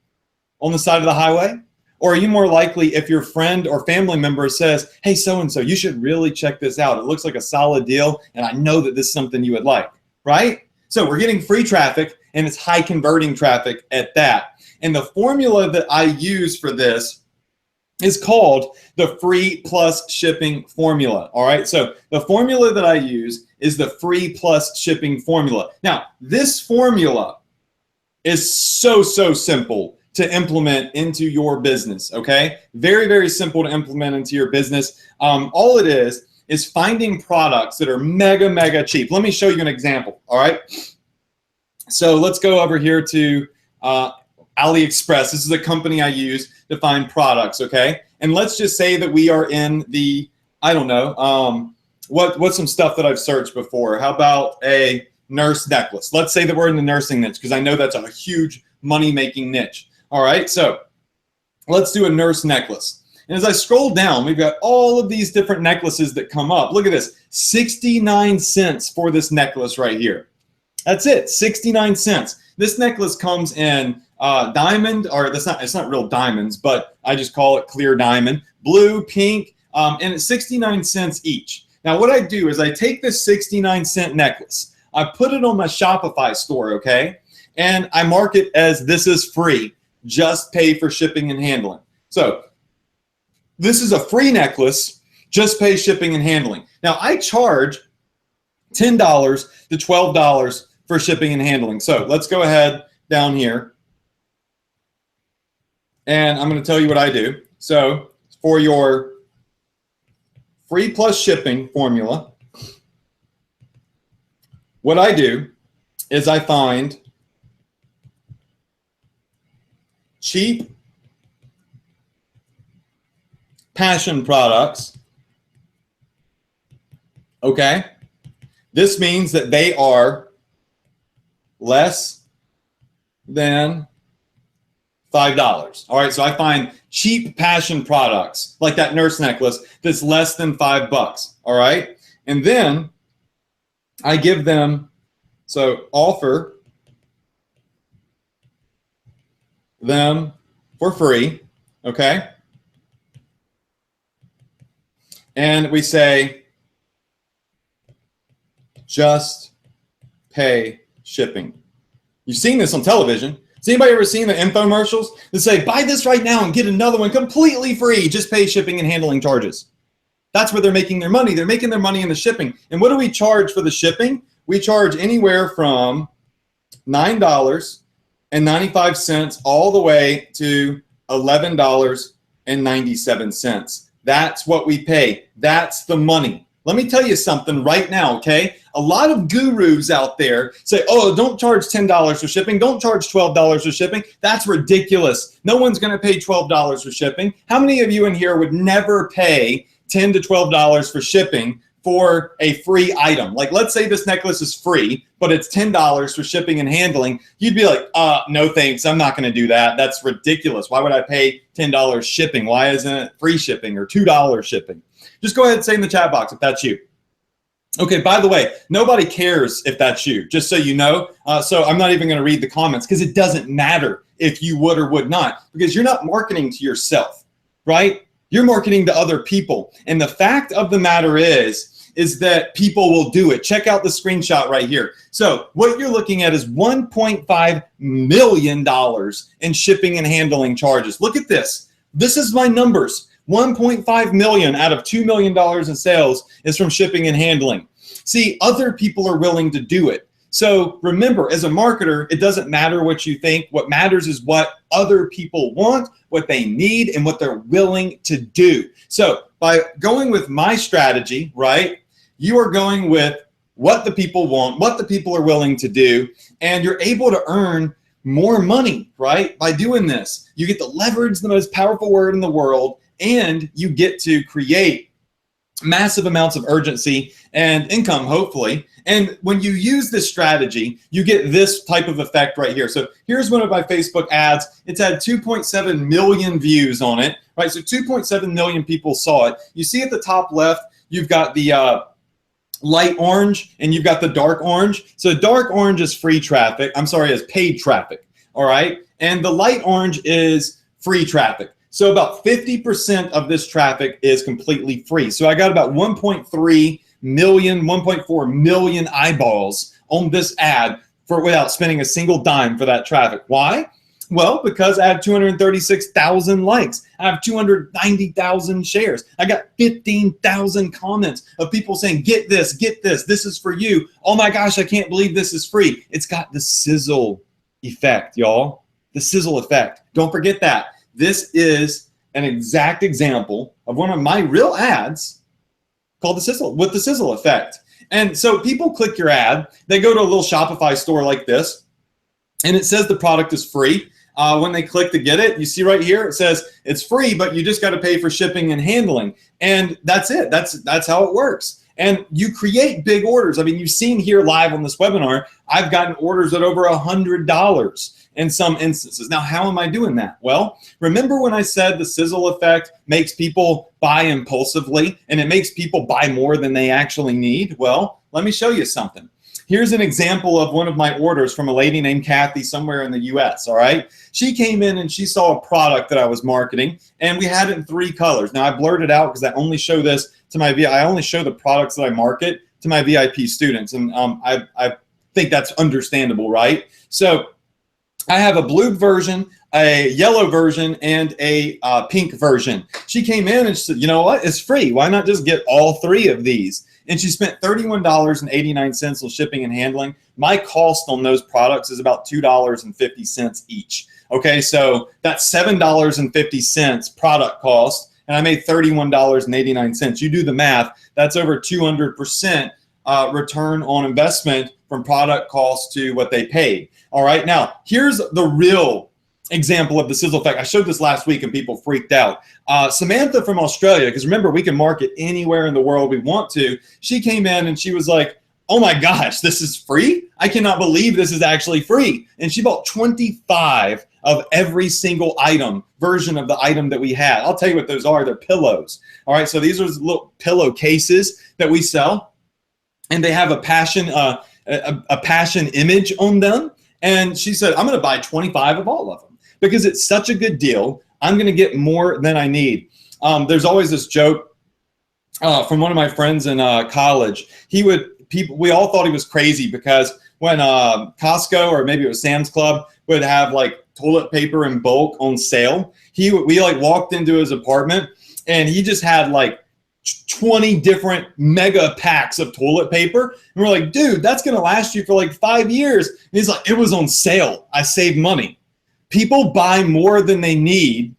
A: on the side of the highway? Or are you more likely if your friend or family member says, hey, so-and-so, you should really check this out. It looks like a solid deal, and I know that this is something you would like, right? So we're getting free traffic, and it's high converting traffic at that. And the formula that I use for this is called the free plus shipping formula, all right? So the formula that I use is the free plus shipping formula. Now, this formula is so simple to implement into your business, okay? Very, very simple to implement into your business. All it is finding products that are mega cheap. Let me show you an example, all right? So let's go over here to Aliexpress. This is a company I use to find products, okay? And let's just say that we are in the, I don't know, what's some stuff that I've searched before? How about a nurse necklace? Let's say that we're in the nursing niche because I know that's a huge money-making niche. All right, so let's do a nurse necklace. And as I scroll down, we've got all of these different necklaces that come up. Look at this, 69 cents for this necklace right here. That's it, 69 cents. This necklace comes in diamond, or it's not real diamonds, but I just call it clear diamond, blue, pink, and it's 69 cents each. Now what I do is I take this 69-cent necklace, I put it on my Shopify store, okay? And I mark it as this is free, just pay for shipping and handling. So this is a free necklace, just pay shipping and handling. Now I charge $10 to $12 for shipping and handling. So let's go ahead down here. And I'm going to tell you what I do. So for your free plus shipping formula, what I do is I find cheap passion products. Okay. This means that they are less than $5. All right, so I find cheap passion products like that nurse necklace that's less than $5. All right, and then I give them, so offer them for free. Okay, and we say just pay shipping. You've seen this on television. Has anybody ever seen the infomercials that say, buy this right now and get another one completely free, just pay shipping and handling charges? That's where they're making their money. They're making their money in the shipping. And what do we charge for the shipping? We charge anywhere from $9.95 all the way to $11.97. That's what we pay. That's the money. Let me tell you something right now, okay? A lot of gurus out there say, oh, don't charge $10 for shipping. Don't charge $12 for shipping. That's ridiculous. No one's going to pay $12 for shipping. How many of you in here would never pay $10 to $12 for shipping for a free item. Like, let's say this necklace is free, but it's $10 for shipping and handling. You'd be like, no thanks, I'm not going to do that. That's ridiculous. Why would I pay $10 shipping? Why isn't it free shipping or $2 shipping? Just go ahead and say in the chat box if that's you. Okay, by the way, nobody cares if that's you, just so you know. So I'm not even going to read the comments because it doesn't matter if you would or would not, because you're not marketing to yourself, right? You're marketing to other people. And the fact of the matter is that people will do it. Check out the screenshot right here. So what you're looking at is $1.5 million in shipping and handling charges. Look at this. This is my numbers. 1.5 million out of $2 million in sales is from shipping and handling. See, other people are willing to do it. So remember, as a marketer, it doesn't matter what you think. What matters is what other people want, what they need, and what they're willing to do. So by going with my strategy, right, you are going with what the people want, what the people are willing to do, and you're able to earn more money, right, by doing this. You get to leverage the most powerful word in the world, and you get to create massive amounts of urgency and income, hopefully. And when you use this strategy, you get this type of effect right here. So here's one of my Facebook ads. It's had 2.7 million views on it, right? So 2.7 million people saw it. You see at the top left, you've got the light orange and you've got the dark orange. So dark orange is free traffic. I'm sorry, is paid traffic, all right? And the light orange is free traffic. So about 50% of this traffic is completely free. So I got about 1.3 million, 1.4 million eyeballs on this ad without spending a single dime for that traffic. Why? Well, because I have 236,000 likes. I have 290,000 shares. I got 15,000 comments of people saying, get this, this is for you. Oh my gosh, I can't believe this is free. It's got the sizzle effect, y'all. The sizzle effect. Don't forget that. This is an exact example of one of my real ads called the sizzle, with the sizzle effect. And so people click your ad, they go to a little Shopify store like this, and it says the product is free. When they click to get it, you see right here, it says it's free, but you just got to pay for shipping and handling. And that's it. That's how it works. And you create big orders. I mean, you've seen here live on this webinar, I've gotten orders at over $100 in some instances. Now, how am I doing that? Well, remember when I said the sizzle effect makes people buy impulsively and it makes people buy more than they actually need? Well, let me show you something. Here's an example of one of my orders from a lady named Kathy somewhere in the US, all right? She came in and she saw a product that I was marketing, and we had it in 3 colors. Now, I blurred it out because I only show this to my I only show the products that I market to my VIP students, and I think that's understandable, right? So I have a blue version, a yellow version, and a pink version. She came in and she said, you know what? It's free. Why not just get all 3 of these? And she spent $31.89 on shipping and handling. My cost on those products is about $2.50 each. Okay, so that's $7.50 product cost, and I made $31.89. You do the math. That's over 200% return on investment from product cost to what they paid. All right, now here's the real example of the sizzle effect. I showed this last week and people freaked out. Samantha from Australia, because remember, we can market anywhere in the world we want to. She came in and she was like, oh my gosh, this is free? I cannot believe this is actually free. And she bought 25 of every single version of the item that we had. I'll tell you what those are. They're pillows. All right, so these are little pillow cases that we sell, and they have a passion image on them. And she said, I'm going to buy 25 of all of them because it's such a good deal. I'm going to get more than I need. There's always this joke from one of my friends in college. We all thought he was crazy because when Costco or maybe it was Sam's Club would have like toilet paper in bulk on sale, we like walked into his apartment and he just had like 20 different mega packs of toilet paper. And we're like, dude, that's going to last you for like 5 years. And he's like, it was on sale. I saved money. People buy more than they need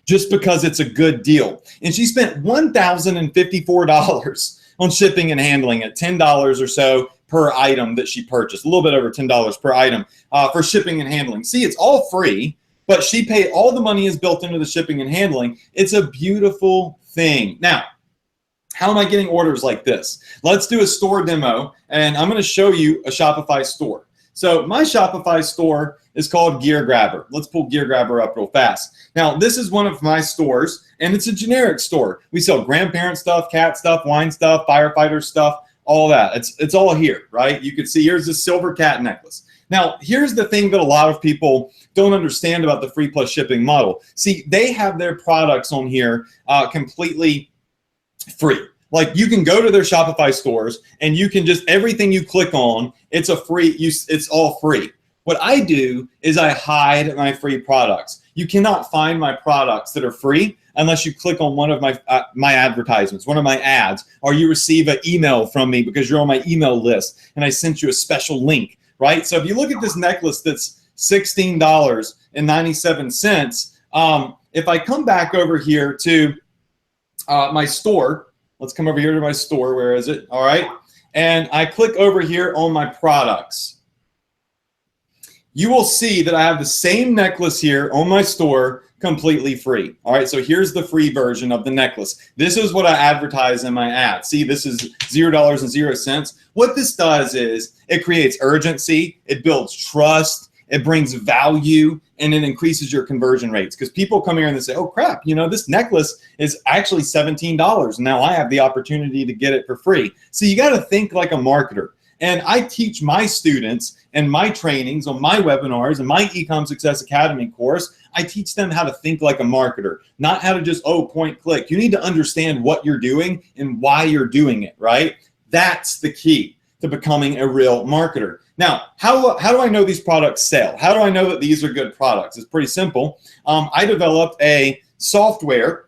A: just because it's a good deal. And she spent $1,054 on shipping and handling at $10 or so per item that she purchased, a little bit over $10 per item for shipping and handling. See, it's all free, but she paid, all the money is built into the shipping and handling. It's a beautiful thing. Now, How am I getting orders like this? Let's do a store demo, and I'm going to show you a Shopify store. So my Shopify store is called Gear Grabber. Let's pull Gear Grabber up real fast. Now, this is one of my stores, and it's a generic store. We sell grandparent stuff, cat stuff, wine stuff, firefighter stuff, all that. It's all here, right? You can see here's this silver cat necklace. Now, here's the thing that a lot of people don't understand about the free plus shipping model. See, they have their products on here completely free. Like, you can go to their Shopify stores and you can just, everything you click on, it's all free. What I do is I hide my free products. You cannot find my products that are free unless you click on one of my advertisements, one of my ads, or you receive an email from me because you're on my email list and I sent you a special link, right? So if you look at this necklace that's $16.97, if I come back over here to my store, let's come over here to my store. Where is it? All right. And I click over here on my products. You will see that I have the same necklace here on my store completely free. All right. So here's the free version of the necklace. This is what I advertise in my ad. See, this is $0.00. What this does is it creates urgency. It builds trust. It brings value, and it increases your conversion rates, because people come here and they say, oh crap, you know, this necklace is actually $17. Now I have the opportunity to get it for free. So you got to think like a marketer. And I teach my students and my trainings on my webinars and my Ecom Success Academy course, I teach them how to think like a marketer, not how to just, point, click. You need to understand what you're doing and why you're doing it, right? That's the key to becoming a real marketer. Now, how do I know these products sell? How do I know that these are good products? It's pretty simple. I developed a software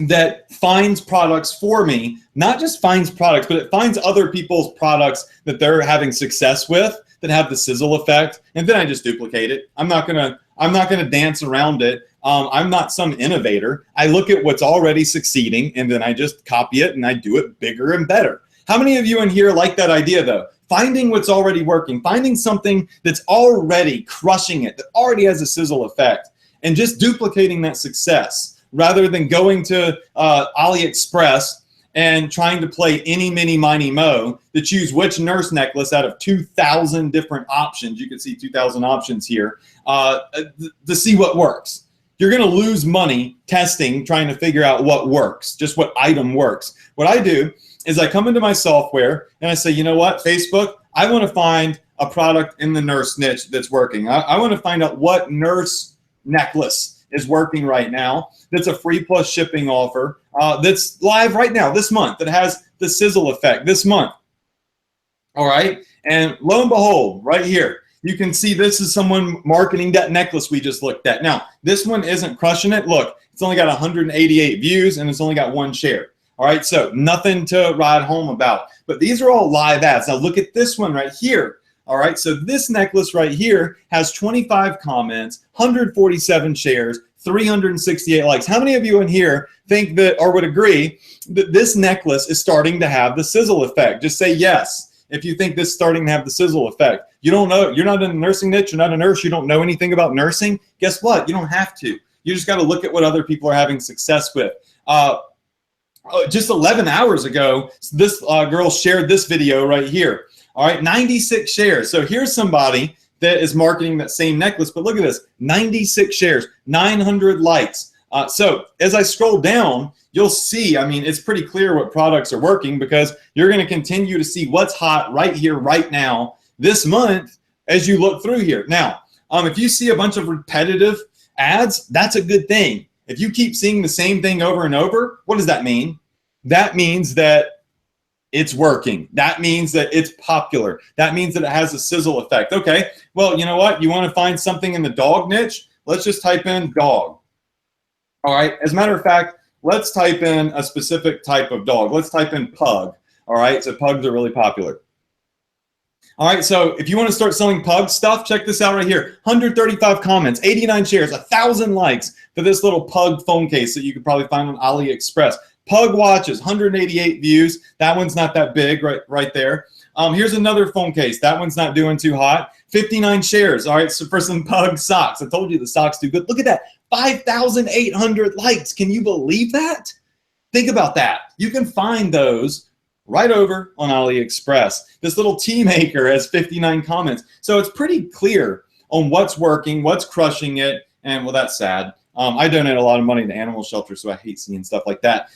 A: that finds products for me, not just finds products, but it finds other people's products that they're having success with that have the sizzle effect, and then I just duplicate it. I'm not gonna dance around it. I'm not some innovator. I look at what's already succeeding, and then I just copy it and I do it bigger and better. How many of you in here like that idea though? Finding what's already working, finding something that's already crushing it, that already has a sizzle effect, and just duplicating that success rather than going to Aliexpress and trying to play any, mini, miny, mo to choose which nurse necklace out of 2,000 different options. You can see 2,000 options here to see what works. You're going to lose money testing, trying to figure out what works, just what item works. What I do is I come into my software and I say, you know what, Facebook, I want to find a product in the nurse niche that's working. I want to find out what nurse necklace is working right now that's a free plus shipping offer that's live right now this month, that has the sizzle effect this month. All right. And lo and behold, right here, you can see this is someone marketing that necklace we just looked at. Now, this one isn't crushing it. Look, it's only got 188 views and it's only got 1 share. All right, so nothing to ride home about. But these are all live ads. Now look at this one right here. All right, so this necklace right here has 25 comments, 147 shares, 368 likes. How many of you in here think that, or would agree, that this necklace is starting to have the sizzle effect? Just say yes if you think this is starting to have the sizzle effect. You don't know, you're not in the nursing niche, you're not a nurse, you don't know anything about nursing. Guess what? You don't have to. You just got to look at what other people are having success with. Just 11 hours ago, this girl shared this video right here. All right, 96 shares. So here's somebody that is marketing that same necklace, but look at this, 96 shares, 900 likes. So as I scroll down, you'll see, I mean, it's pretty clear what products are working, because you're going to continue to see what's hot right here, right now, this month, as you look through here. Now, if you see a bunch of repetitive ads, that's a good thing. If you keep seeing the same thing over and over, what does that mean? That means that it's working. That means that it's popular. That means that it has a sizzle effect. Okay, well, you know what? You want to find something in the dog niche? Let's just type in dog. All right, as a matter of fact, let's type in a specific type of dog. Let's type in pug. All right, so pugs are really popular. All right, so if you want to start selling pug stuff, check this out right here. 135 comments, 89 shares, 1,000 likes for this little pug phone case that you could probably find on AliExpress. Pug watches, 188 views. That one's not that big right there. Here's another phone case. That one's not doing too hot. 59 shares. All right, so for some pug socks. I told you the socks do good. Look at that, 5,800 likes. Can you believe that? Think about that. You can find those right over on AliExpress. This little tea maker has 59 comments. So it's pretty clear on what's working, what's crushing it, and well, that's sad. I donate a lot of money to animal shelters, so I hate seeing stuff like that.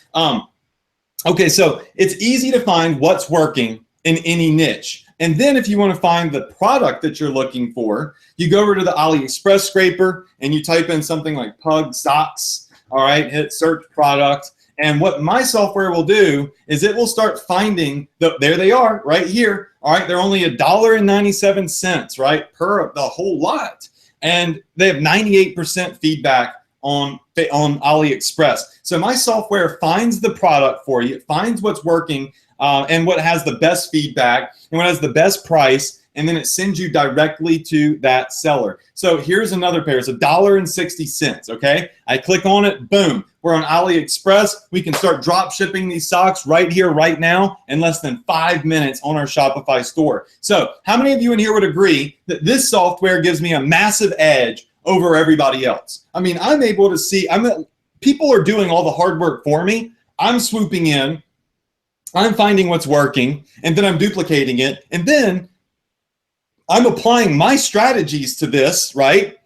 A: Okay, so it's easy to find what's working in any niche. And then if you want to find the product that you're looking for, you go over to the AliExpress scraper and you type in something like pug socks, all right, hit search product. And what my software will do is it will start finding, there they are right here, all right, they're only $1.97, right, per the whole lot. And they have 98% feedback on AliExpress. So my software finds the product for you, it finds what's working and what has the best feedback and what has the best price, and then it sends you directly to that seller. So here's another pair. It's $1.60, okay? I click on it, boom. We're on AliExpress. We can start drop shipping these socks right here, right now, in less than 5 minutes on our Shopify store. So how many of you in here would agree that this software gives me a massive edge over everybody else? I mean, I'm able to see, people are doing all the hard work for me. I'm swooping in, I'm finding what's working, and then I'm duplicating it, and then I'm applying my strategies to this, right,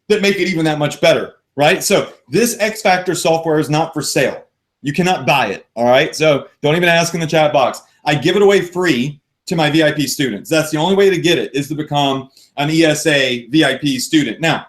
A: that make it even that much better, right? So this X Factor software is not for sale. You cannot buy it, all right? So don't even ask in the chat box. I give it away free to my VIP students. That's the only way to get it, is to become an ESA VIP student. Now,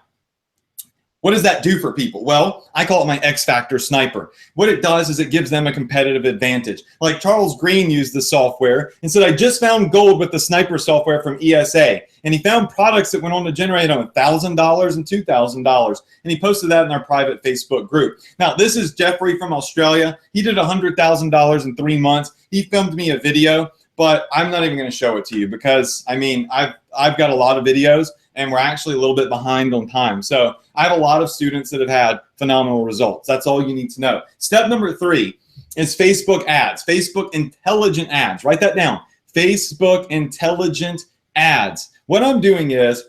A: what does that do for people? Well, I call it my X Factor sniper. What it does is it gives them a competitive advantage. Like Charles Green used the software and said, I just found gold with the sniper software from ESA. And he found products that went on to generate $1,000 and $2,000. And he posted that in our private Facebook group. Now, this is Jeffrey from Australia. He did $100,000 in 3 months. He filmed me a video, but I'm not even going to show it to you because, I mean, I've got a lot of videos, and we're actually a little bit behind on time. So I have a lot of students that have had phenomenal results. That's all you need to know. Step number 3 is Facebook ads, Facebook intelligent ads. Write that down, Facebook intelligent ads. What I'm doing is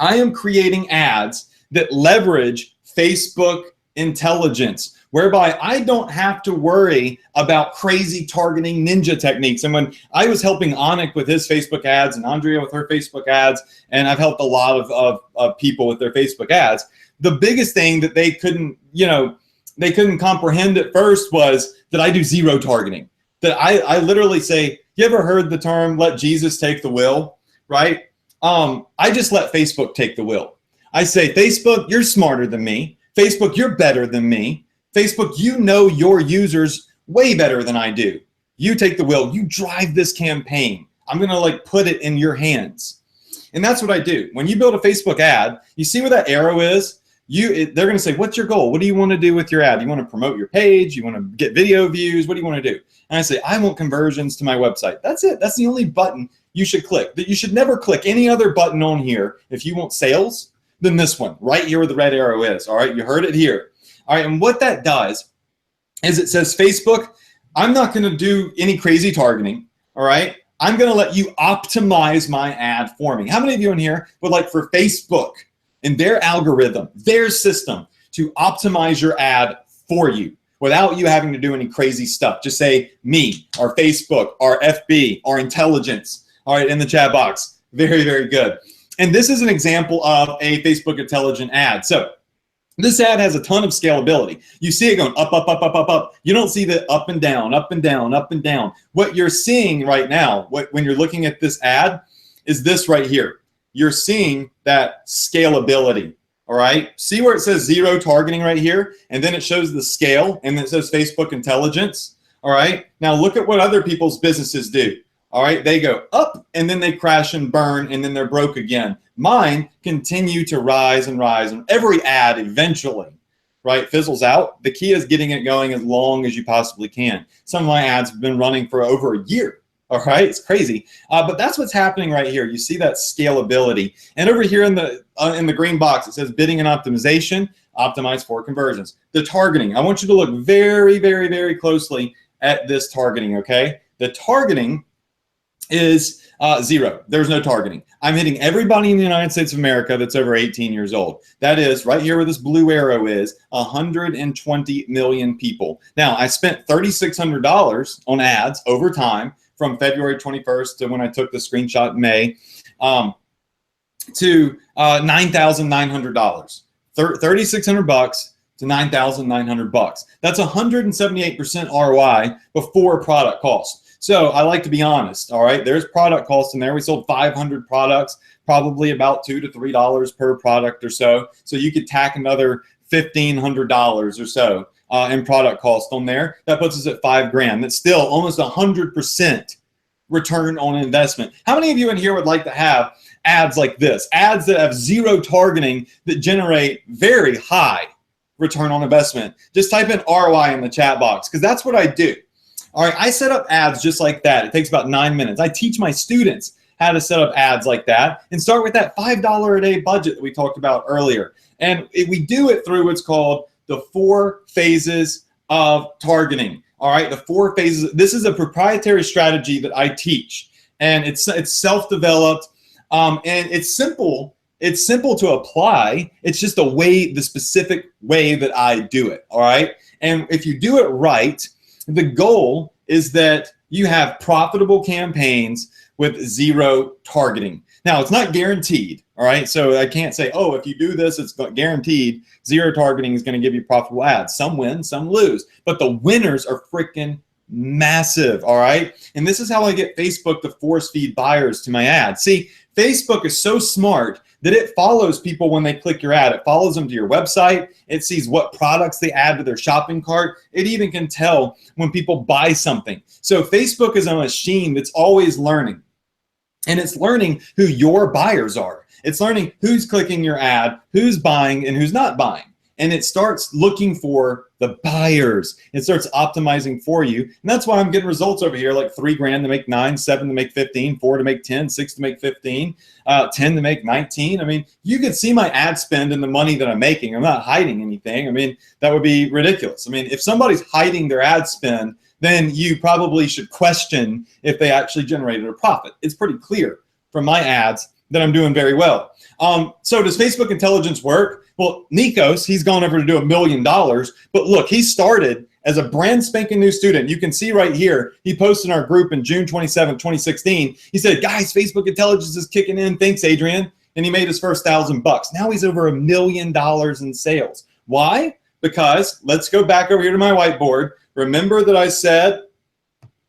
A: I am creating ads that leverage Facebook intelligence, whereby I don't have to worry about crazy targeting ninja techniques. And when I was helping Anik with his Facebook ads and Andrea with her Facebook ads, and I've helped a lot of people with their Facebook ads, the biggest thing that they couldn't comprehend at first was that I do zero targeting. That I literally say, you ever heard the term, let Jesus take the wheel, right? I just let Facebook take the wheel. I say, Facebook, you're smarter than me. Facebook, you're better than me. Facebook, you know your users way better than I do. You take the wheel. You drive this campaign. I'm going to put it in your hands. And that's what I do. When you build a Facebook ad, you see where that arrow is? They're going to say, what's your goal? What do you want to do with your ad? You want to promote your page? You want to get video views? What do you want to do? And I say, I want conversions to my website. That's it. That's the only button you should click. That you should never click any other button on here if you want sales than this one right here where the red arrow is. All right, you heard it here. All right, and what that does is it says, Facebook, I'm not going to do any crazy targeting, all right? I'm going to let you optimize my ad for me. How many of you in here would like for Facebook and their algorithm, their system, to optimize your ad for you without you having to do any crazy stuff? Just say me, or Facebook, or FB, or intelligence, all right, in the chat box. Very, very good. And this is an example of a Facebook intelligent ad. So this ad has a ton of scalability. You see it going up, up, up, up, up, up. You don't see the up and down, up and down, up and down. What you're seeing right now, when you're looking at this ad, is this right here. You're seeing that scalability, all right? See where it says zero targeting right here? And then it shows the scale, and then it says Facebook intelligence, all right? Now look at what other people's businesses do. All right, they go up and then they crash and burn and then they're broke again. Mine continue to rise and rise, and every ad eventually, right, fizzles out. The key is getting it going as long as you possibly can. Some of my ads have been running for over a year. All right, it's crazy, but that's what's happening right here. You see that scalability, and over here in the green box it says bidding and optimization, optimize for conversions. The targeting. I want you to look very, very, very closely at this targeting. Okay, the targeting is 0. There's no targeting. I'm hitting everybody in the United States of America that's over 18 years old. That is right here where this blue arrow is, 120 million people. Now, I spent $3,600 on ads over time from February 21st to when I took the screenshot in May to $9,900. $3,600 to $9,900. That's 178% ROI before product cost. So I like to be honest, all right? There's product cost in there. We sold 500 products, probably about $2 to $3 per product or so. So you could tack another $1,500 or so in product cost on there. That puts us at $5,000. That's still almost 100% return on investment. How many of you in here would like to have ads like this? Ads that have 0 targeting that generate very high return on investment. Just type in ROI in the chat box, because that's what I do. All right, I set up ads just like that. It takes about 9 minutes. I teach my students how to set up ads like that and start with that $5 a day budget that we talked about earlier. And we do it through what's called the 4 phases of targeting. All right, the 4 phases. This is a proprietary strategy that I teach, and it's self-developed, and it's simple. It's simple to apply. It's just the specific way that I do it. All right, and if you do it right, the goal is that you have profitable campaigns with 0 targeting. Now, it's not guaranteed, all right? So I can't say, oh, if you do this, it's guaranteed 0 targeting is going to give you profitable ads. Some win, some lose, but the winners are freaking massive, all right? And this is how I get Facebook to force feed buyers to my ads. See, Facebook is so smart that it follows people when they click your ad. It follows them to your website. It sees what products they add to their shopping cart. It even can tell when people buy something. So Facebook is a machine that's always learning. And it's learning who your buyers are. It's learning who's clicking your ad, who's buying, and who's not buying. And it starts looking for the buyers. It starts optimizing for you. And that's why I'm getting results over here, like $3,000 to make 9, 7 to make 15, 4 to make 10, 6 to make 15, 10 to make 19. I mean, you can see my ad spend and the money that I'm making. I'm not hiding anything. I mean, that would be ridiculous. I mean, if somebody's hiding their ad spend, then you probably should question if they actually generated a profit. It's pretty clear from my ads that I'm doing very well. So does Facebook intelligence work? Well, Nikos, he's gone over to do $1 million, but look, he started as a brand spanking new student. You can see right here, he posted in our group in June 27, 2016. He said, guys, Facebook intelligence is kicking in. Thanks, Adrian. And he made his first $1,000. Now he's over $1 million in sales. Why? Because let's go back over here to my whiteboard. Remember that I said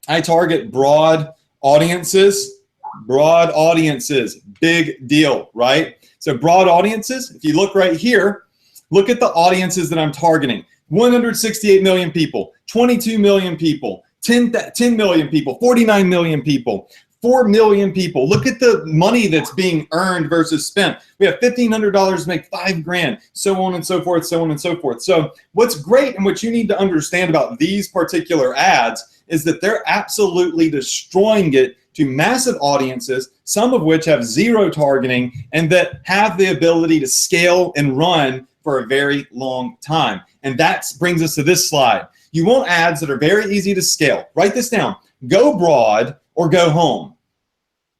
A: I target broad audiences. Broad audiences, big deal, right? So broad audiences, if you look right here, look at the audiences that I'm targeting. 168 million people, 22 million people, 10 million people, 49 million people, 4 million people. Look at the money that's being earned versus spent. We have $1,500 to make $5,000, so on and so forth, so on and so forth. So what's great and what you need to understand about these particular ads is that they're absolutely destroying it to massive audiences, some of which have 0 targeting and that have the ability to scale and run for a very long time. And that brings us to this slide. You want ads that are very easy to scale. Write this down. Go broad or go home.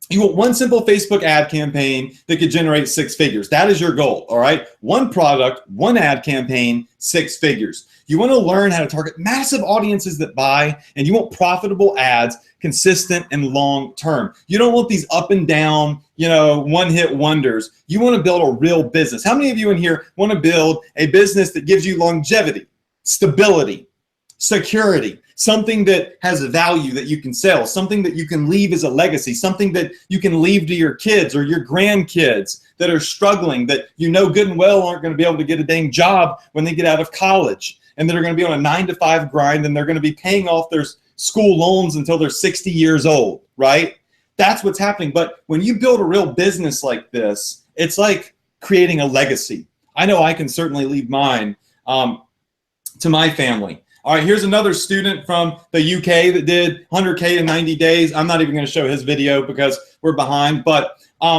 A: You want one simple Facebook ad campaign that could generate 6 figures. That is your goal, all right? One product, one ad campaign, 6 figures. You want to learn how to target massive audiences that buy, and you want profitable ads, consistent and long term. You don't want these up and down, one-hit wonders. You want to build a real business. How many of you in here want to build a business that gives you longevity, stability, security, something that has a value that you can sell, something that you can leave as a legacy, something that you can leave to your kids or your grandkids that are struggling, that you know good and well aren't going to be able to get a dang job when they get out of college, and that are going to be on a 9-to-5 grind, and they're going to be paying off their school loans until they're 60 years old, right? That's what's happening. But when you build a real business like this, it's like creating a legacy. I know I can certainly leave mine to my family. All right, here's another student from the UK that did 100K in 90 days. I'm not even going to show his video because we're behind, but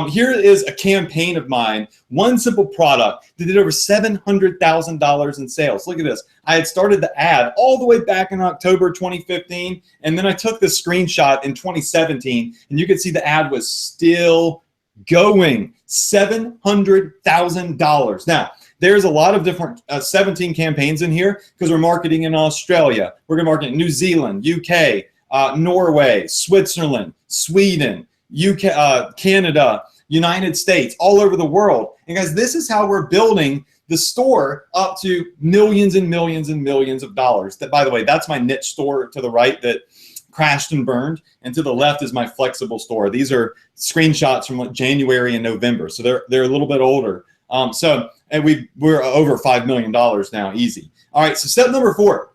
A: here is a campaign of mine, one simple product that did over $700,000 in sales. Look at this. I had started the ad all the way back in October 2015, and then I took the screenshot in 2017, and you can see the ad was still going. $700,000. Now, there's a lot of different 17 campaigns in here because we're marketing in Australia. We're going to market in New Zealand, UK, Norway, Switzerland, Sweden, UK, Canada, United States, all over the world. And guys, this is how we're building the store up to millions and millions and millions of dollars. That, by the way, that's my niche store to the right that crashed and burned, and to the left is my flexible store. These are screenshots from January and November, so they're a little bit older. And we're over $5 million now, easy. All right, so step number 4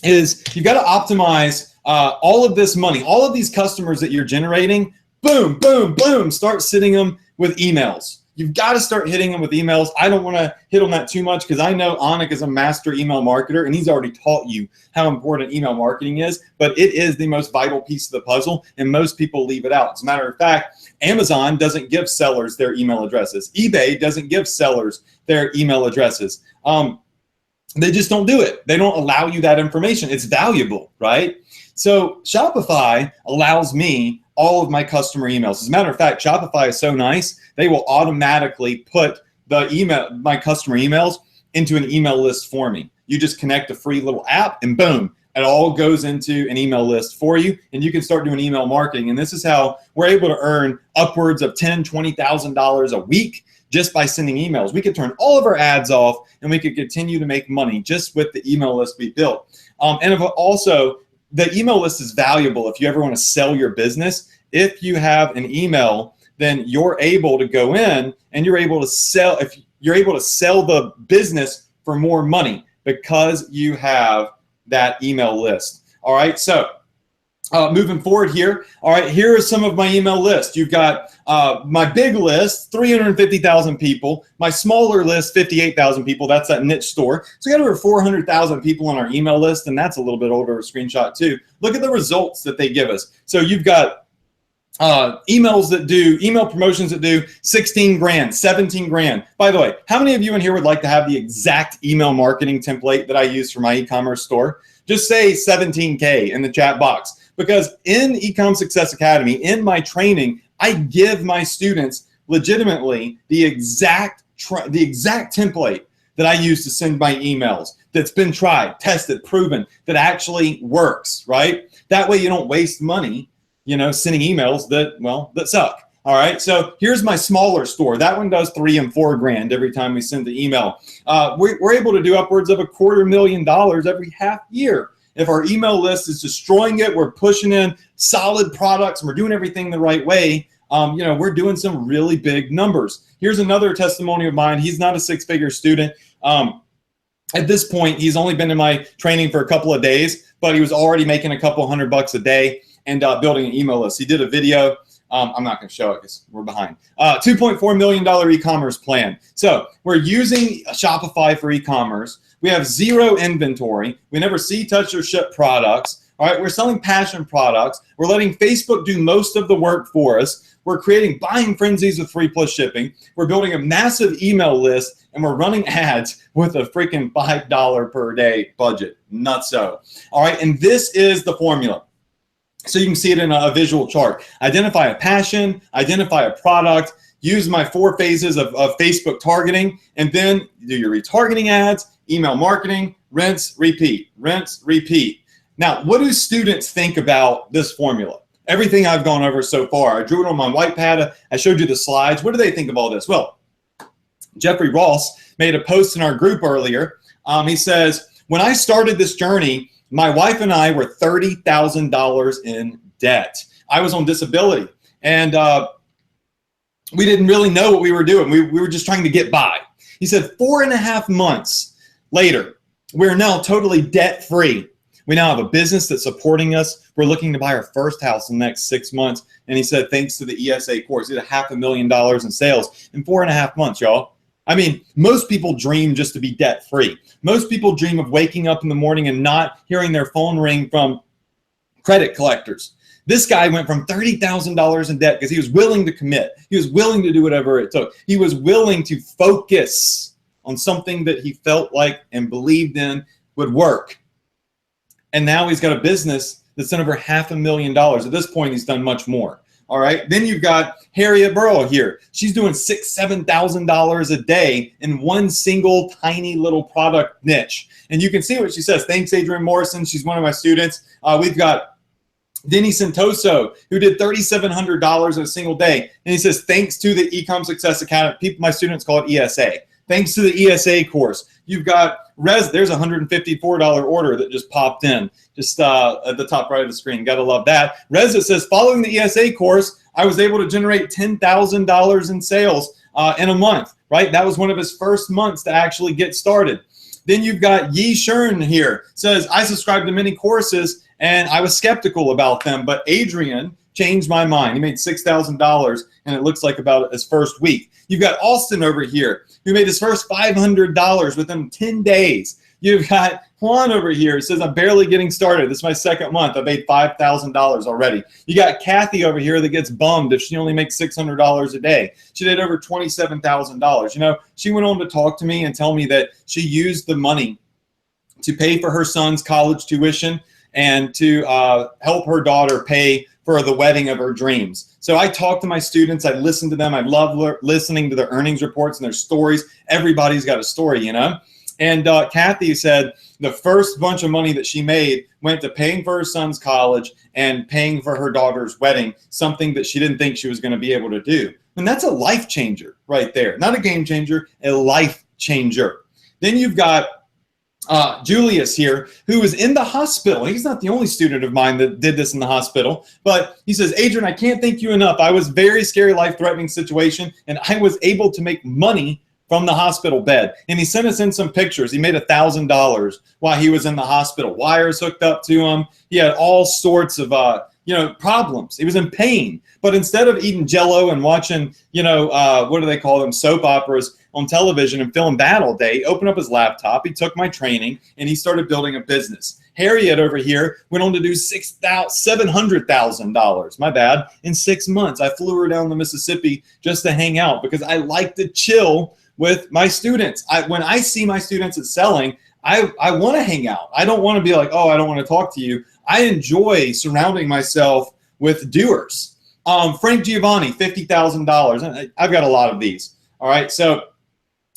A: is you've got to optimize all of this money, all of these customers that you're generating. Boom, boom, boom. Start sitting them with emails. You've got to start hitting them with emails. I don't want to hit on that too much because I know Anik is a master email marketer and he's already taught you how important email marketing is, but it is the most vital piece of the puzzle and most people leave it out. As a matter of fact, Amazon doesn't give sellers their email addresses. eBay doesn't give sellers their email addresses. They just don't do it. They don't allow you that information. It's valuable, right? So Shopify allows me all of my customer emails. As a matter of fact, Shopify is so nice, they will automatically put my customer emails into an email list for me. You just connect a free little app and boom, it all goes into an email list for you, and you can start doing email marketing. And this is how we're able to earn upwards of $10,000, $20,000 a week just by sending emails. We could turn all of our ads off and we could continue to make money just with the email list we built. The email list is valuable if you ever want to sell your business. If you have an email, then you're able to go in and you're able to sell. If you're able to sell the business for more money because you have that email list. All right, so moving forward here. All right, here are some of my email list. You've got my big list, 350,000 people. My smaller list, 58,000 people. That's that niche store. So we got over 400,000 people on our email list, and that's a little bit older screenshot too. Look at the results that they give us. So you've got email promotions that do 16 grand, 17 grand. By the way, how many of you in here would like to have the exact email marketing template that I use for my e-commerce store? Just say 17K in the chat box. Because in Ecom Success Academy, in my training, I give my students legitimately the exact template that I use to send my emails that's been tried, tested, proven, that actually works, right? That way you don't waste money, sending emails that suck. All right, so here's my smaller store. That one does 3 and 4 grand every time we send the email. We're able to do upwards of $250,000 every half year. If our email list is destroying it, we're pushing in solid products, and we're doing everything the right way, we're doing some really big numbers. Here's another testimony of mine. He's not a 6-figure student. At this point, he's only been in my training for a couple of days, but he was already making a couple $100 a day and building an email list. He did a video. I'm not going to show it because we're behind. $2.4 million e-commerce plan. So we're using Shopify for e-commerce. We have 0 inventory. We never see, touch, or ship products. All right, we're selling passion products. We're letting Facebook do most of the work for us. We're creating buying frenzies with free plus shipping. We're building a massive email list, and we're running ads with a freaking $5 per day budget. Nutso. All right, and this is the formula. So you can see it in a visual chart. Identify a passion, identify a product, use my 4 phases of Facebook targeting, and then do your retargeting ads, email marketing, rinse, repeat, rinse, repeat. Now, what do students think about this formula? Everything I've gone over so far. I drew it on my white pad. I showed you the slides. What do they think of all this? Well, Jeffrey Ross made a post in our group earlier. He says, when I started this journey, my wife and I were $30,000 in debt. I was on disability, and we didn't really know what we were doing. We were just trying to get by. He said 4.5 months later, we're now totally debt-free. We now have a business that's supporting us. We're looking to buy our first house in the next 6 months. And he said, thanks to the ESA course, he did $500,000 in sales in 4.5 months, y'all. I mean, most people dream just to be debt free. Most people dream of waking up in the morning and not hearing their phone ring from credit collectors. This guy went from $30,000 in debt because he was willing to commit. He was willing to do whatever it took. He was willing to focus on something that he felt like and believed in would work. And now he's got a business that's done over $500,000. At this point, he's done much more. All right. Then you've got Harriet Burrow here. She's doing $6,000, $7,000 a day in one single tiny little product niche. And you can see what she says. Thanks, Adrienne Morrison. She's one of my students. We've got Denny Santoso, who did $3,700 in a single day. And he says, thanks to the Ecom Success Academy. My students call it ESA. Thanks to the ESA course. You've got there's a $154 order that just popped in, just at the top right of the screen. Gotta love that. Reza says, following the ESA course, I was able to generate $10,000 in sales in a month, right? That was one of his first months to actually get started. Then you've got Yi Shern here. Says, I subscribed to many courses and I was skeptical about them, but Adrian changed my mind. He made $6,000 and it looks like about his first week. You've got Austin over here who made his first $500 within 10 days. You've got Juan over here who says, I'm barely getting started. This is my second month. I made $5,000 already. You got Kathy over here that gets bummed if she only makes $600 a day. She did over $27,000. You know, she went on to talk to me and tell me that she used the money to pay for her son's college tuition and to help her daughter pay for the wedding of her dreams. So I talk to my students, I listen to them, I love listening to their earnings reports and their stories. Everybody's got a story, you know? And Kathy said the first bunch of money that she made went to paying for her son's college and paying for her daughter's wedding, something that she didn't think she was gonna be able to do. And that's a life changer right there. Not a game changer, a life changer. Then you've got Julius here, who was in the hospital. He's not the only student of mine that did this in the hospital, but he says, Adrian, I can't thank you enough. I was very scary, life-threatening situation, and I was able to make money from the hospital bed. And he sent us in some pictures. He made $1,000 while he was in the hospital. Wires hooked up to him. He had all sorts of problems. He was in pain. But instead of eating Jell-O and watching, what do they call them, soap operas on television and filming that all day, he opened up his laptop, he took my training, and he started building a business. Harriet over here went on to do $700,000, my bad, in 6 months. I flew her down to Mississippi just to hang out because I like to chill with my students. When I see my students excelling, I want to hang out. I don't want to be like, oh, I don't want to talk to you. I enjoy surrounding myself with doers. Frank Giovanni, $50,000. I've got a lot of these. All right, so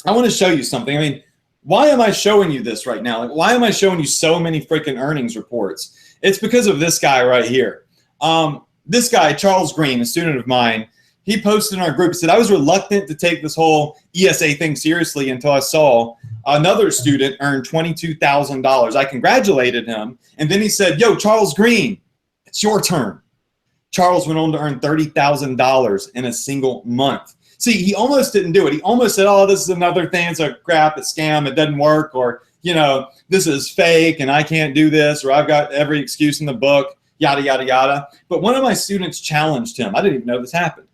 A: I want to show you something. I mean, why am I showing you this right now? Like, why am I showing you so many freaking earnings reports? It's because of this guy right here. This guy, Charles Green, a student of mine, he posted in our group, he said, I was reluctant to take this whole ESA thing seriously until I saw another student earn $22,000. I congratulated him. And then he said, yo, Charles Green, it's your turn. Charles went on to earn $30,000 in a single month. See, he almost didn't do it. He almost said, oh, this is another thing. It's a crap, it's a scam, it doesn't work, or, this is fake and I can't do this, or I've got every excuse in the book, yada, yada, yada. But one of my students challenged him. I didn't even know this happened.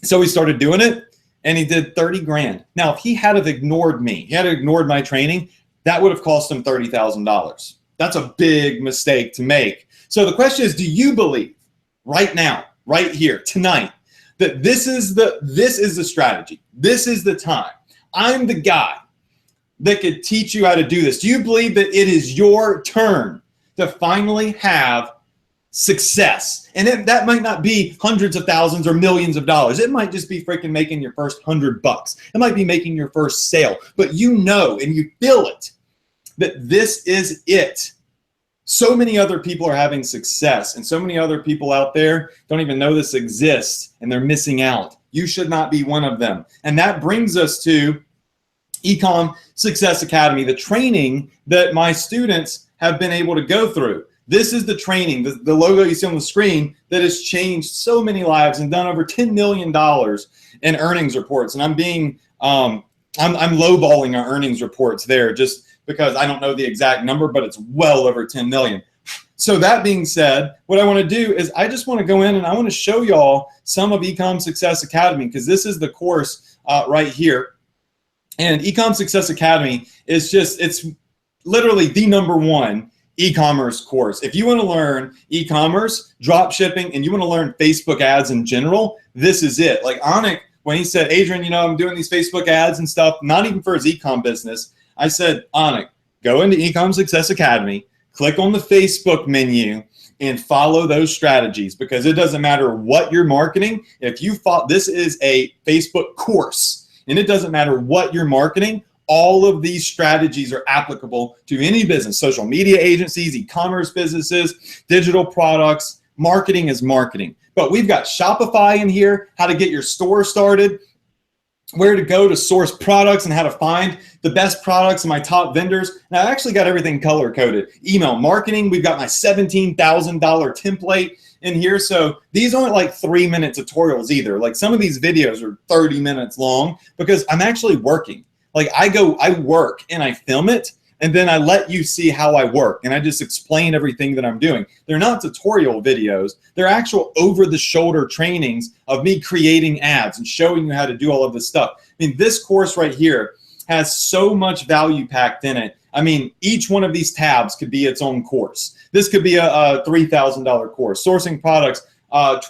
A: So he started doing it and he did 30 grand. Now, if he had have ignored me, he had ignored my training, that would have cost him $30,000. That's a big mistake to make. So the question is, do you believe right now, right here, tonight, that this is the strategy? This is the time. I'm the guy that could teach you how to do this. Do you believe that it is your turn to finally have success? And that might not be hundreds of thousands or millions of dollars. It might just be freaking making your first $100. It might be making your first sale, but you know, and you feel it, that this is it. So many other people are having success, and so many other people out there don't even know this exists, and they're missing out. You should not be one of them. And that brings us to Ecom Success Academy, the training that my students have been able to go through. This is the training, the logo you see on the screen, that has changed so many lives and done over $10 million in earnings reports. And I'm lowballing our earnings reports there just because I don't know the exact number, but it's well over 10 million. So that being said, what I want to do is I just want to go in and I want to show y'all some of Ecom Success Academy, because this is the course right here. And Ecom Success Academy is just, it's literally the #1 e-commerce course. If you want to learn e-commerce, drop shipping, and you want to learn Facebook ads in general, this is it. Like Anik, when he said, Adrian, you know, I'm doing these Facebook ads and stuff, not even for his e-com business, I said, Anik, go into Ecom Success Academy, click on the Facebook menu, and follow those strategies, because it doesn't matter what you're marketing. If you follow, this is a Facebook course, and it doesn't matter what you're marketing. All of these strategies are applicable to any business, social media agencies, e-commerce businesses, digital products. Marketing is marketing. But we've got Shopify in here, how to get your store started, where to go to source products, and how to find the best products and my top vendors. And I actually got everything color coded. Email marketing, we've got my $17,000 template in here. So these aren't like 3-minute tutorials either. Like some of these videos are 30 minutes long because I'm actually working. Like I work and I film it, and then I let you see how I work, and I just explain everything that I'm doing. They're not tutorial videos. They're actual over-the-shoulder trainings of me creating ads and showing you how to do all of this stuff. I mean, this course right here has so much value packed in it. I mean, each one of these tabs could be its own course. This could be a $3,000 course. Sourcing products,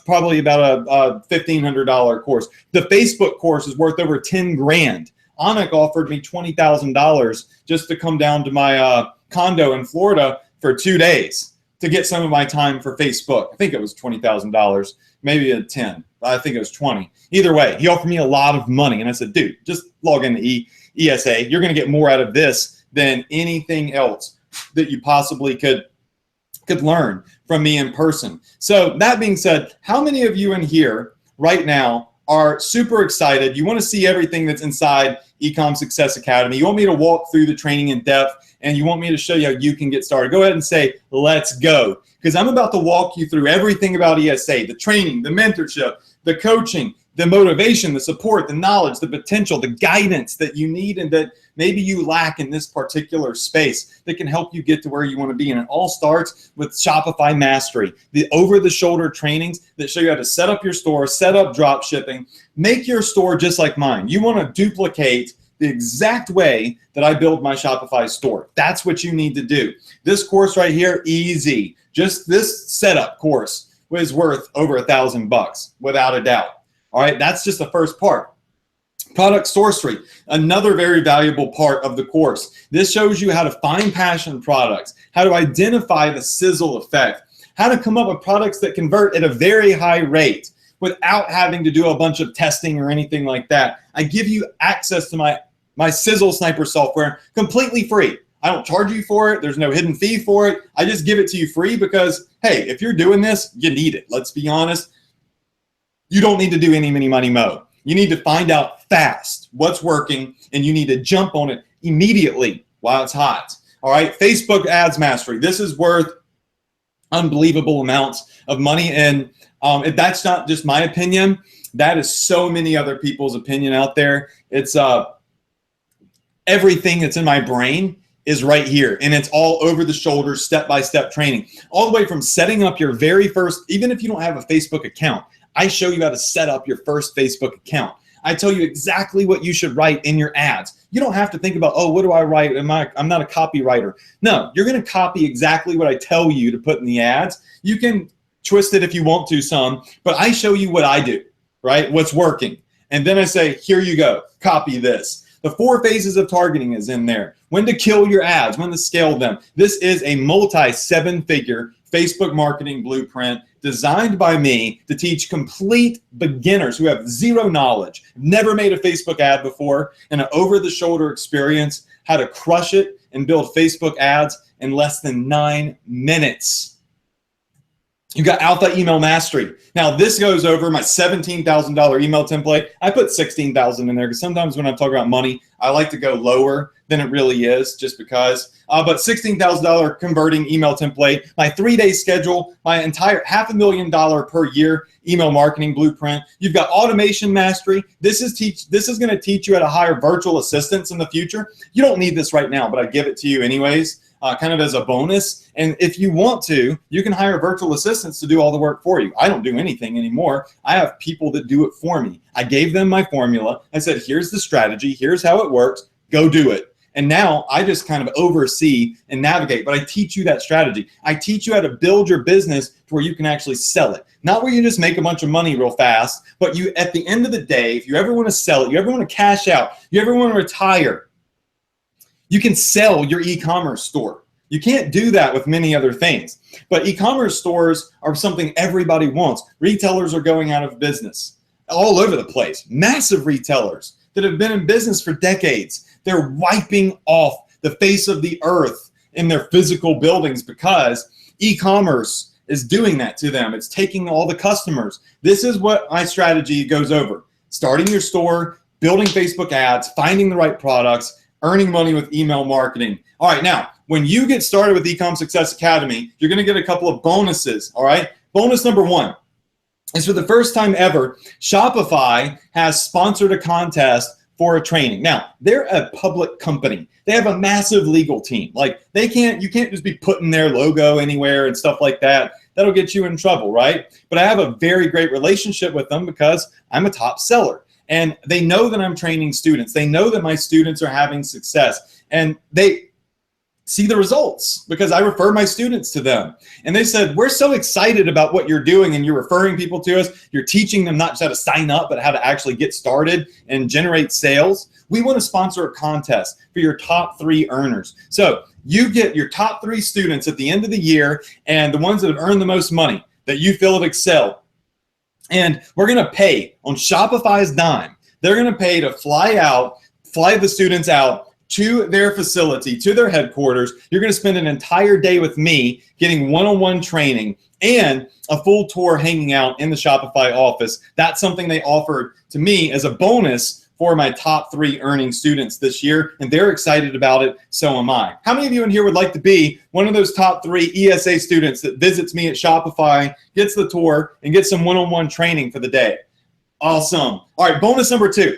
A: probably about a $1,500 course. The Facebook course is worth over 10 grand. Anik offered me $20,000 just to come down to my condo in Florida for 2 days to get some of my time for Facebook. I think it was $20,000, maybe a 10. I think it was 20. Either way, he offered me a lot of money, and I said, dude, just log into ESA. You're going to get more out of this than anything else that you possibly could learn from me in person. So that being said, how many of you in here right now are super excited? You want to see everything that's inside Ecom Success Academy. You want me to walk through the training in depth, and you want me to show you how you can get started. Go ahead and say, let's go. Because I'm about to walk you through everything about ESA, the training, the mentorship, the coaching, the motivation, the support, the knowledge, the potential, the guidance that you need and that maybe you lack in this particular space that can help you get to where you want to be. And it all starts with Shopify Mastery, the over-the-shoulder trainings that show you how to set up your store, set up drop shipping, make your store just like mine. You want to duplicate the exact way that I build my Shopify store. That's what you need to do. This course right here, easy. Just this setup course was worth over $1,000 without a doubt. All right, that's just the first part. Product sourcery, another very valuable part of the course. This shows you how to find passion products, how to identify the sizzle effect, how to come up with products that convert at a very high rate without having to do a bunch of testing or anything like that. I give you access to my Sizzle Sniper software completely free. I don't charge you for it. There's no hidden fee for it. I just give it to you free because, hey, if you're doing this, you need it. Let's be honest. You don't need to do any money mo. You need to find out fast what's working, and you need to jump on it immediately while it's hot. All right, Facebook Ads Mastery. This is worth unbelievable amounts of money, and if that's not just my opinion, that is so many other people's opinion out there. It's everything that's in my brain is right here, and it's all over the shoulder, step-by-step training, all the way from setting up your very first, even if you don't have a Facebook account, I show you how to set up your first Facebook account. I tell you exactly what you should write in your ads. You don't have to think about, oh, what do I write? I'm not a copywriter. No, you're going to copy exactly what I tell you to put in the ads. You can twist it if you want to some, but I show you what I do, right? What's working. And then I say, here you go, copy this. The 4 phases of targeting is in there. When to kill your ads, when to scale them. This is a multi-7-figure Facebook marketing blueprint designed by me to teach complete beginners who have zero knowledge, never made a Facebook ad before, and an over-the-shoulder experience, how to crush it and build Facebook ads in less than 9 minutes. You got Alpha Email Mastery. Now, this goes over my $17,000 email template. I put $16,000 in there because sometimes when I talk about money, I like to go lower than it really is just because. But $16,000 converting email template, my 3-day schedule, my entire $500,000 per year email marketing blueprint. You've got Automation Mastery. This is going to teach you how to hire virtual assistants in the future. You don't need this right now, but I give it to you anyways. kind of as a bonus. And if you want to, you can hire virtual assistants to do all the work for you. I don't do anything anymore. I have people that do it for me. I gave them my formula. I said, here's the strategy. Here's how it works. Go do it. And now I just kind of oversee and navigate, but I teach you that strategy. I teach you how to build your business to where you can actually sell it. Not where you just make a bunch of money real fast, but you, at the end of the day, if you ever want to sell it, you ever want to cash out, you ever want to retire, you can sell your e-commerce store. You can't do that with many other things. But e-commerce stores are something everybody wants. Retailers are going out of business all over the place. Massive retailers that have been in business for decades. They're wiping off the face of the earth in their physical buildings because e-commerce is doing that to them. It's taking all the customers. This is what my strategy goes over. Starting your store, building Facebook ads, finding the right products, earning money with email marketing. All right, now, when you get started with Ecom Success Academy, you're gonna get a couple of bonuses, all right? Bonus number one is, for the first time ever, Shopify has sponsored a contest for a training. Now, they're a public company. They have a massive legal team. Like, you can't just be putting their logo anywhere and stuff like that. That'll get you in trouble, right? But I have a very great relationship with them because I'm a top seller. And they know that I'm training students. They know that my students are having success. And they see the results because I refer my students to them. And they said, we're so excited about what you're doing and you're referring people to us. You're teaching them not just how to sign up, but how to actually get started and generate sales. We want to sponsor a contest for your top 3 earners. So you get your top 3 students at the end of the year, and the ones that have earned the most money that you feel have excelled. And we're going to pay on Shopify's dime. They're going to pay to fly the students out to their facility, to their headquarters. You're going to spend an entire day with me getting one-on-one training and a full tour hanging out in the Shopify office. That's something they offered to me as a bonus for my top 3 earning students this year, and they're excited about it. So am I. How many of you in here would like to be one of those top 3 ESA students that visits me at Shopify, gets the tour, and gets some one-on-one training for the day? Awesome. All right, bonus number 2.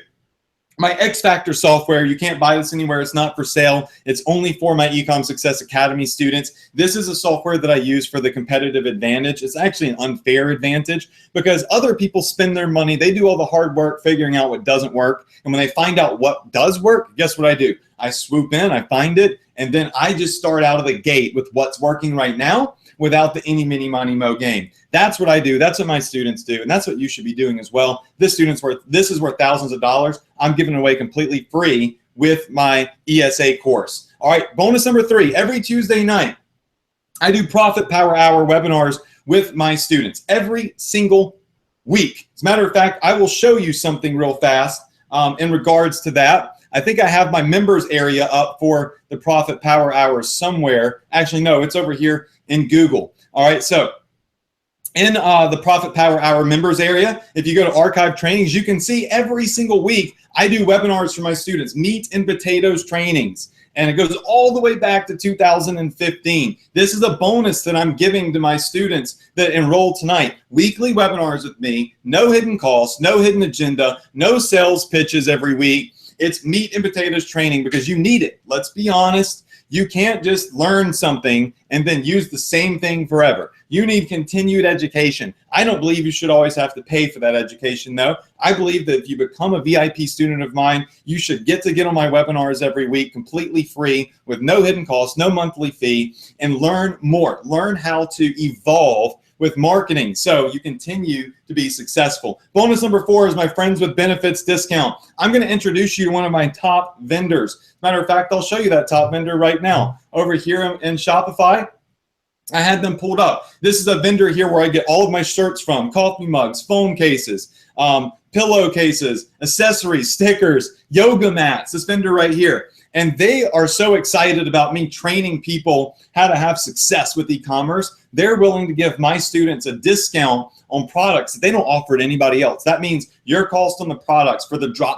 A: My X Factor software. You can't buy this anywhere. It's not for sale. It's only for my Ecom Success Academy students. This is a software that I use for the competitive advantage. It's actually an unfair advantage because other people spend their money. They do all the hard work figuring out what doesn't work. And when they find out what does work, guess what I do? I swoop in, I find it, and then I just start out of the gate with what's working right now without the any, mini, money, mo game. That's what I do. That's what my students do. And that's what you should be doing as well. This is worth thousands of dollars. I'm giving it away completely free with my ESA course. All right, bonus number 3, every Tuesday night, I do Profit Power Hour webinars with my students every single week. As a matter of fact, I will show you something real fast in regards to that. I think I have my members area up for the Profit Power Hours somewhere. Actually, no, it's over here in Google. All right, so in the Profit Power Hour members area, if you go to archive trainings, you can see every single week I do webinars for my students, meat and potatoes trainings. And it goes all the way back to 2015. This is a bonus that I'm giving to my students that enroll tonight. Weekly webinars with me, no hidden costs, no hidden agenda, no sales pitches every week. It's meat and potatoes training because you need it. Let's be honest. You can't just learn something and then use the same thing forever. You need continued education. I don't believe you should always have to pay for that education, though. I believe that if you become a VIP student of mine, you should get on my webinars every week completely free with no hidden costs, no monthly fee, and learn more. Learn how to evolve with marketing so you continue to be successful. Bonus number 4 is my Friends with Benefits discount. I'm going to introduce you to one of my top vendors. Matter of fact, I'll show you that top vendor right now. Over here in Shopify, I had them pulled up. This is a vendor here where I get all of my shirts from, coffee mugs, phone cases, pillowcases, accessories, stickers, yoga mats, this vendor right here. And they are so excited about me training people how to have success with e-commerce. They're willing to give my students a discount on products that they don't offer to anybody else. That means your cost on the products for the drop